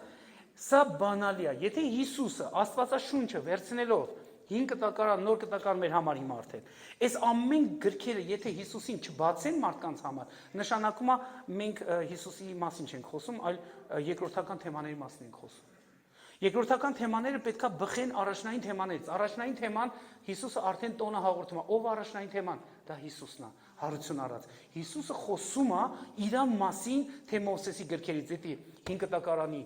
սա բանալի է։ Եթե Հիսուսը Աստվածաշունչը վերցնելով 5 կտակարան, նոր կտակարան մեր համար հիմա արդեն։ Այս ամեն գրքերը, եթե Հիսուսին չբացեն մարդկանց համար, նշանակում է մենք Հիսուսի մասին չենք խոսում, այլ երկրորդական թեմաների մասին ենք խոսում։ Երկրորդական թեմաները պետքա բխեն առաջնային թեմաներից։ Առաջնային թեման Հիսուսը արդեն տոնը հաղորդում է։ Ով առաջնային թեման։ Դա Հիսուսն է, հարություն առած։ Հիսուսը խոսում է իր մասին, թե Մովսեսի գրքերից, դա 5 կտակարանի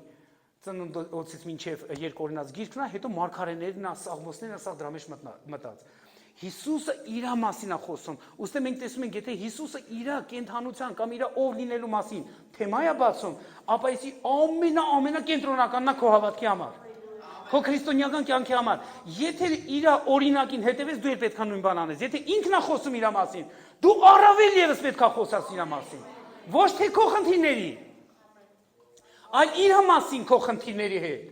ծննդոցից մինչև երկօրինաց գիրքն է, հետո մարգարեներն է, սաղմոսներն է, սա դրա մեջ մտած։ Հիսուսը իր մասին է խոսում։ Ուստի մենք տեսնում ենք, եթե Հիսուսը իր կենթանության կամ իր ով լինելու մասին թեմա է բացում, ապա էսի ամենակենտրոնականն է քո հավատքի համար, քո քրիստոնեական կյանքի համար։ Եթե իր օրինակին հետևես, դու էլ պետք է նույն բան անես։ Եթե ինքն է խոսում իր մասին, դու առավել եւս պետք է խոսաս իր մասին։ Ոչ թե քո խնդիրների, այլ իր մասին քո խնդիրների հետ։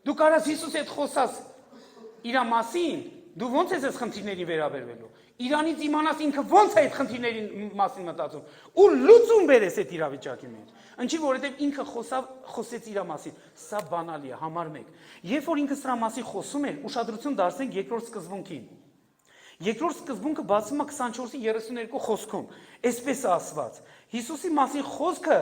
Դու կարաս Հիսուսի հետ խոսաս իր մասին, Դու ո՞նց ես այս խնդիրներին վերաբերվելու։ Իրանից իմանաս ինքը ո՞նց է այդ խնդիրների մասին մտածում։ Ու լուծում բերես այդ իրավիճակի մեջ։ Ինչի որովհետև ինքը խոսեց իր մասին։ Սա բանալի է, համար 1։ Երբ որ ինքը սրա մասին խոսում էր, ուշադրություն դարձնենք երկրորդ սկզբունքին։ Երկրորդ սկզբունքը բացվում է 24-32 խոսքում, այսպես է ասված։ Հիսուսի մասին խոսքը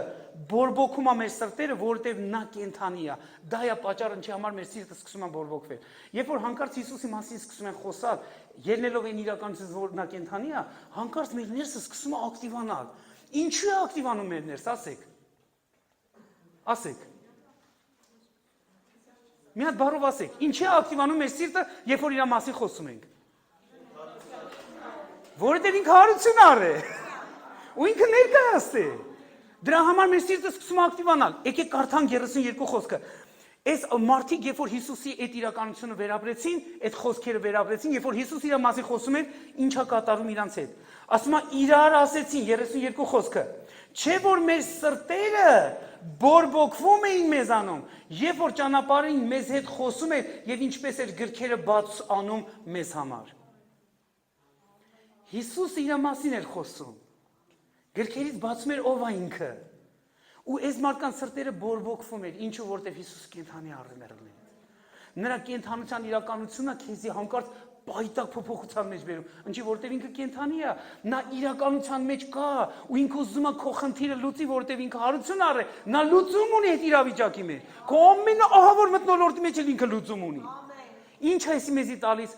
բորբոքում է մեր սրտերը, որովհետև նա կենդանի է։ Դա է պատճառը, ինչի համար մեր սիրտը սկսում է բորբոքվել։ Երբ որ հանկարծ Հիսուսի մասին սկսում են խոսալ, ելնելով այն իրականությունից, որ նա կենդանի է, հանկարծ մեր ներսը սկսում է ակտիվանալ։ Ինչու է ակտիվանում մեր ներսը, ասեք։ Ասեք։ Մի հատ բառով ասեք, ինչի է ակտիվանում մեր սիրտը, երբ որ իր մասին խոսում ենք։ Որովհետև ինքը հարություն առ է։ Ու ինքը ներկայացած է։ Դրա համար մեր սիրտը սկսում է ակտիվանալ։ Եկեք կարդանք 32 խոսքը։ Այս մարդիկ, երբ որ Հիսուսի այդ իրականությունը վերապրեցին, այդ խոսքերը վերապրեցին, երբ որ Հիսուս իր մասին խոսում էր, ինչա կատարում իրանց հետ։ Ասում է իրար ասեցին 32 խոսքը։ Չէ որ մեր սրտերը բորբոքվում էին մեզանում, երբ որ ճանապարհին մեզ հետ խոսում էր եւ ինչպես էր գրքերը բաց անում մեզ համար։ Հիսուսը իր մասին էր խոսում։ Գրքերից բացում էր ով է ինքը։ Ու այս մարդկանց սրտերը բորբոքվում էր, ինչու որտեվ Հիսուս կենդանի առնել է։ Նրա կենդանության իրականությունը քեզի հանկարծ պայտակ փոփոխության մեջ բերում, ինչի որտեվ ինքը կենդանի է, նա իրականության մեջ կա, ու ինքը ուզում է քո խնդիրը լուծի, որտեվ ինքը հարություն առ է, նա լուծում ունի այդ իրավիճակի մեջ։ Քո ամեն ահավոր մթնոլորտի մեջ էլ ինքը լուծում ունի։ Ինչ է էսի մեզի տալիս,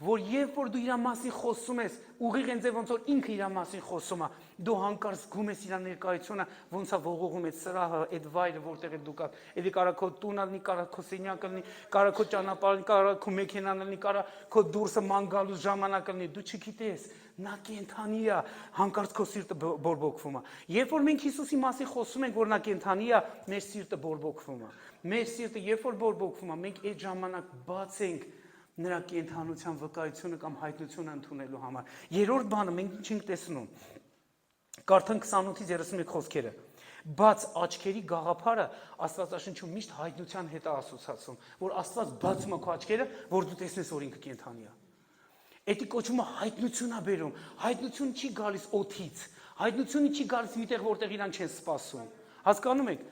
որ երբ որ դու իր մասին խոսում ես, ուղիղ այնձե ոնց որ ինքը իր մասին խոսում է, դու հանկարծ զգում ես իր ներկայությունը, ոնց է ողողում այդ սրահը, այդ վայրը, որտեղ է դու կա։ Էդի կարա քո տունը լինի, կարա քո սենյակը լինի, կարա քո ճանապարհը, կարա քո մեքենան լինի, կարա քո դուրսը ման գալու ժամանակը լինի, դու չգիտես, նա կենդանի է, հանկարծ քո սիրտը բորբոքվում է։ Երբ որ մենք Հիսուսի մասին խոսում ենք, որ նա կենդանի է, մեր սիրտը բորբոքվում է։ Մեր սիրտը երբ որ բորբոքվում է, մենք այդ ժամանակ բաց ենք նրա կենդանության վկայությունը կամ հայտնությունը ընդունելու համար։ Երրորդ բանը մենք ինչ ենք տեսնում։ Կարդանք 28-31 խոսքերը։ Բաց աչքերի գաղափարը Աստվածաշնչում միշտ հայտնության հետ է ասոցացում, որ Աստված բացում է քո աչքերը, որ դու տեսնես, որ ինքը կենդանի է։ Էդի կոչումը հայտնություն է բերում։ Հայտնությունը չի գալիս օդից։ Հայտնությունը չի գալիս միտեղ, որտեղ իրան չեն սպասում։ Հասկանում եք։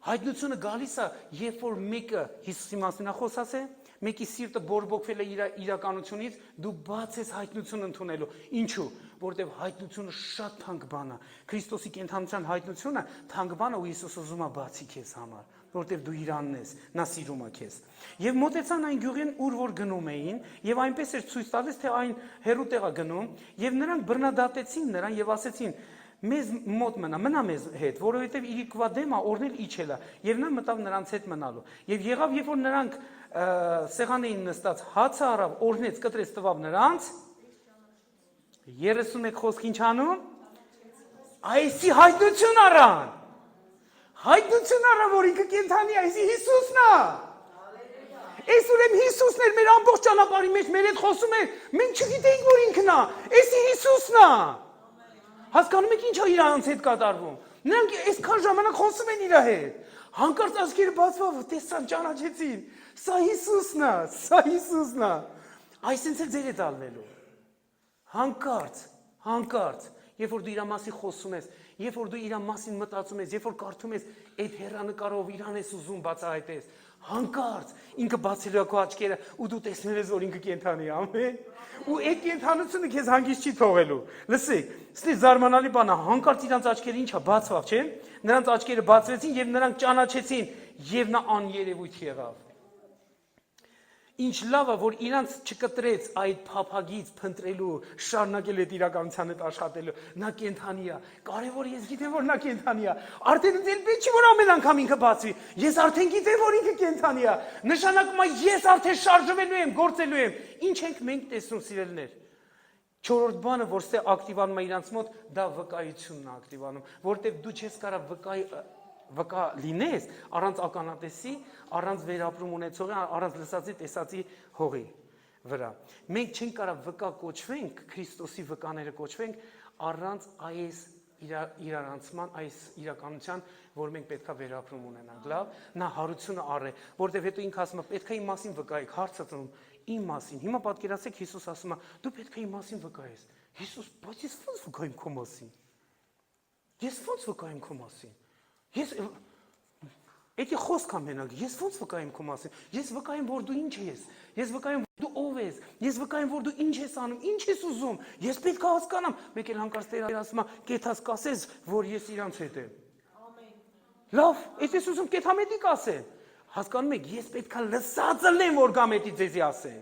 Հայտնությունը գալիս է, երբ որ մեկը Հիսուսի մասին է խոսած է, մեկի սիրտը բորբոքվել է իր իրականությունից, դու բաց ես հայտնություն ընդունելու։ Ինչու՞։ Որտեղ հայտնությունը շատ թանկ բան է։ Քրիստոսի կենդանության հայտնությունը թանկ բան է, ու Հիսուս ուզում է բացի քեզ համար, որտեղ դու իրանն ես, նա սիրում է քեզ։ Եվ մոտեցան այն գյուղին, ուր որ գնում էին, եւ այնպես էր ցույց տալիս, թե այն հեռու տեղ է գնում, եւ նրանք բռնադատեցին նրան եւ ասեցին. մեզ մոտ մնա մեզ հետ, որովհետև իր կվադեմա օրնել իջելա, եւ նա մտավ նրանց հետ մնալու։ Եվ եղավ, երբ որ նրանք սեղան էին նստած, հացը առավ, օրնեց, կտրեց, տվավ նրանց։ 31 խոսք ինչ անում։ Այսի հայտնություն առան։ Հայտնություն առան, որ ինքը կենդանի է, այսի Հիսուսն է։ Այս ուրեմն Հիսուսն էր մեր ամբողջ ճանապարհի մեջ, մեր հետ խոսում էր, մենք չգիտեինք, որ ինքն է, այսի Հիսուսն է։ Հասկանում եք ինչ է իրանց հետ կատարվում։ Նրանք այսքան ժամանակ խոսում են իր հետ։ Հանկարծ աչքերը բացվավ, տեսան, ճանաչեցին։ Սա Հիսուսն է, սա Հիսուսն է։ Այսինքն էլ ձեր է տալվելու։ Հանկարծ, երբ որ դու իր մասին խոսում ես, երբ որ դու իր մասին մտածում ես, երբ որ կարդում ես այդ հեռանկարով իրան ես ուզում բացահայտես, հանկարծ ինքը բացելու է քո աչքերը ու դու տեսնել ես, որ ինքը կենդանի է, ամեն։ Ու այդ կենդանությունը քեզ հանգիստ չի թողելու։ Լսեք, ստի զարմանալի բան է, հանկարծ իրանց աչքերը ինչա բացվավ, չէ՞։ Նրանց աչքերը բացվեցին եւ նրանք ճանաչեցին եւ նա աներևույթ եղավ։ Ինչ լավ է, որ իրանց չկտրեց այդ փափագից փնտրելու, շարունակել այդ իրականության հետ աշխատելու։ Նա կենդանի է։ Կարևորը ես գիտեմ, որ նա կենդանի է։ Արդեն դել պետք չի որ ամեն անգամ ինքը բացվի։ Ես արդեն գիտեմ, որ ինքը կենդանի է։ Նշանակում է ես արդեն շարժվելու եմ, գործելու եմ։ Ինչ ենք մենք տեսնում, սիրելիներ։ Չորրորդ բանը, որ ստե ակտիվանում է իրանց մոտ, դա վկայությունն է ակտիվանում, որտեղ դու չես կարող վկա լինես առանց ականատեսի, առանց վերապրում ունեցողի, առանց լսածի, տեսածի հողի վրա։ Մենք չենք կարող վկա կոչվենք, Քրիստոսի վկաները կոչվենք, առանց այս իրարանցման, այս իրականության, որ մենք պետքա վերապրում ունենանք, լավ, նա հարությունը առ է, որտեղ հետո ինքը ասում է, պետքա իմ մասին վկայեք, հարցը տնում, իմ մասին։ Հիմա պատկերացեք Հիսուս ասում է, դու պետք է իմ մասին վկայես։ Հիսուս, բայց ես ո՞նց վկայեմ քո մասին։ Ես ո՞նց վկայեմ քո մասին։ Ես Էդի խոսք ամենակ, ես ո՞նց վկայեմ քո մասին։ Ես վկայեմ, որ դու ինչ ես։ Ես վկայեմ, որ դու ով ես։ Ես վկայեմ, որ դու ինչ ես անում, ինչ ես ուզում։ Ես պետք է հասկանամ։ Մեկ էլ հանկարծ Տերը ասում է, կեթաս կասես, որ ես իրանց հետ եմ։ Լավ, ես ուզում կեթամետի կասեմ։ Հասկանում եք, ես պետք է լսած լինեմ, որ գամետի ձեզի ասեմ։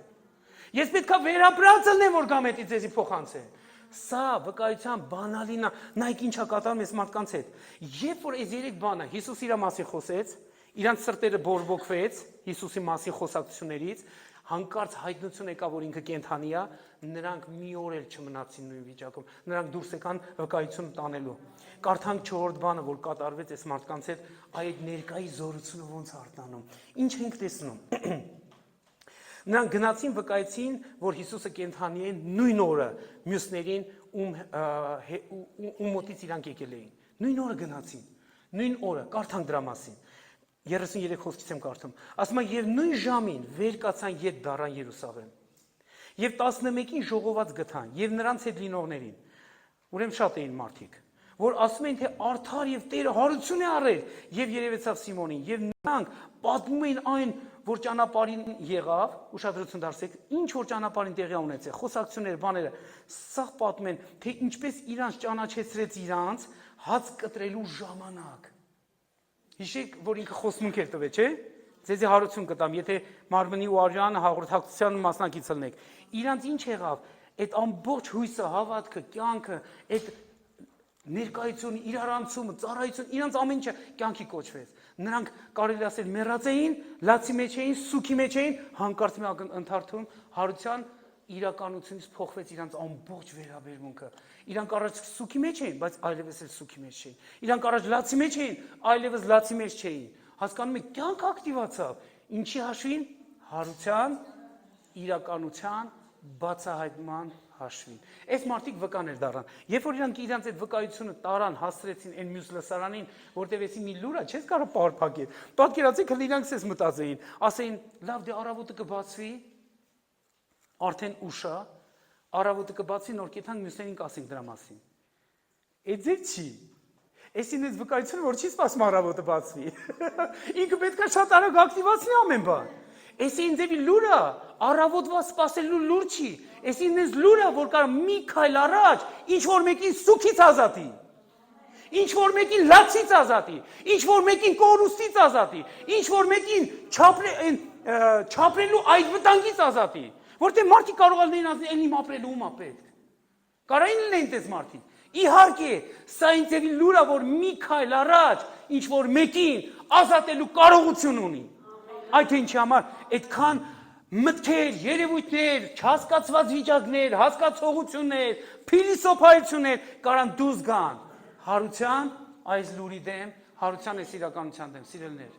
Ես պետք է վերապրած լինեմ, որ գամետի ձեզի փոխանցեմ։ Սա վկայության բանալին է, նայեք ինչա կատարում ես մարդկանց հետ։ Երբ որ այս երեք բանը Հիսուս իր մասին խոսեց, իրանց սրտերը բորբոքվեց Հիսուսի մասին խոսակցություններից, հանկարծ հայտնություն եկավ, որ ինքը կենդանի է, նրանք մի օր էլ չմնացին նույն վիճակում։ Նրանք դուրս եկան վկայություն տանելու։ Կարդանք 4-րդ բանը, որ կատարվեց այս մարդկանց հետ, այդ ներկայի զորությունը ոնց արթնանում։ Ինչ ենք տեսնում։ Նրանք գնացին վկայեցին, որ Հիսուսը կենդանի է նույն օրը մյուսներին ում մոտից իրանք եկել էին։ Նույն օրը գնացին։ Նույն օրը կարդանք դրա մասին։ 33 խոսքից եմ կարդում։ Ասում է, եւ նույն ժամին վեր կացան ետ դառան Երուսաղեմ։ Եվ 11-ին ժողոված գտան, եւ նրանց հետ լինողներին։ Ուրեմն շատ էին մարդիկ, որ ասում են, թե արդար եւ Տերը հարություն է առել, եւ երևեցավ Սիմոնին, եւ նրանք պատմում էին այն, որ ճանապարհին եղավ, ուշադրություն դարձեք, ինչ որ ճանապարհին տեղի ունեցել, խոսակցություններ, բաները, սա պատմում են, թե ինչպես իրանց ճանաչեցրեց իրանց հաց կտրելու ժամանակ։ Հիշեք, որ ինքը խոսմունք էր տվել, չէ՞։ Ձեզի հարություն կտամ, եթե Մարմնի ու Արժան հաղորդակցության մասնակից ելնեք։ Իրանց ինչ եղավ, այդ ամբողջ հույսը, հավատքը, կյանքը, այդ ներկայությունը, իրարանցումը, ծառայությունը, իրանց ամեն ինչը կյանքի կոչվեց։ Նրանք կարելի ասել մեռած էին, լացի մեջ էին, սուքի մեջ էին, հանկարծ մի ընթարթում հարության իրականությունից փոխվեց իրանց ամբողջ վերաբերմունքը։ Իրանք առաջ սուքի մեջ էին, բայց այլևս էլ սուքի մեջ չէին։ Իրանք առաջ լացի մեջ էին, այլևս լացի մեջ չէին։ Հասկանում եք, կյանք ակտիվացավ։ Ինչի հաշվին։ Հարության, իրականության, բացահայտման հաշվին։ Այս մարդիկ վկաներ դառան։ Երբ որ իրանք իրանց այդ վկայությունը տարան, հասցրեցին այն մյուս լսարանին, որտեղ էսի մի լուր է, չես կարող պարփակել։ Պատկերացեք, հենց իրանք էս մտածեին, ասեին, լավ, դե առավոտը կբացվի, արդեն ուշ է, առավոտը կբացվի, նոր կեթանք մյուսներին կասենք դրա մասին։ Այդ ձեր չի։ Էսին այս վկայությունը, որ չի սպասում առավոտը բացվի։ Ինքը պետք է շատ արագ ակտիվացնի ամեն բան։ Էսին ձևի լուրը առավոտվա սպասելու լուր չի։ Էսին այս լուրը, որ կար մի քայլ առաջ, ինչ որ մեկին սուքից ազատի, ինչ որ մեկին լացից ազատի, ինչ որ մեկին կորուստից ազատի, ինչ որ մեկին չապրելու այդ վտանգից ազատի, որտեղ մարդիկ կարող են ասել, «Էն իմ ապրելու ում է պետք»։ Կարային լինեն այդպես մարդիկ։ Իհարկե, սա ինձ էլի լուր է, որ մի քայլ առաջ ինչ որ մեկին ազատելու կարողություն ունի։ Այդ թե ինչի համար այդքան մտքեր, երևույթներ, չհասկացված վիճակներ, հասկացողություններ, փիլիսոփայություններ կարան դուրս գան հարության այս լուրի դեմ, հարության այս իրականության դեմ, սիրելիներ։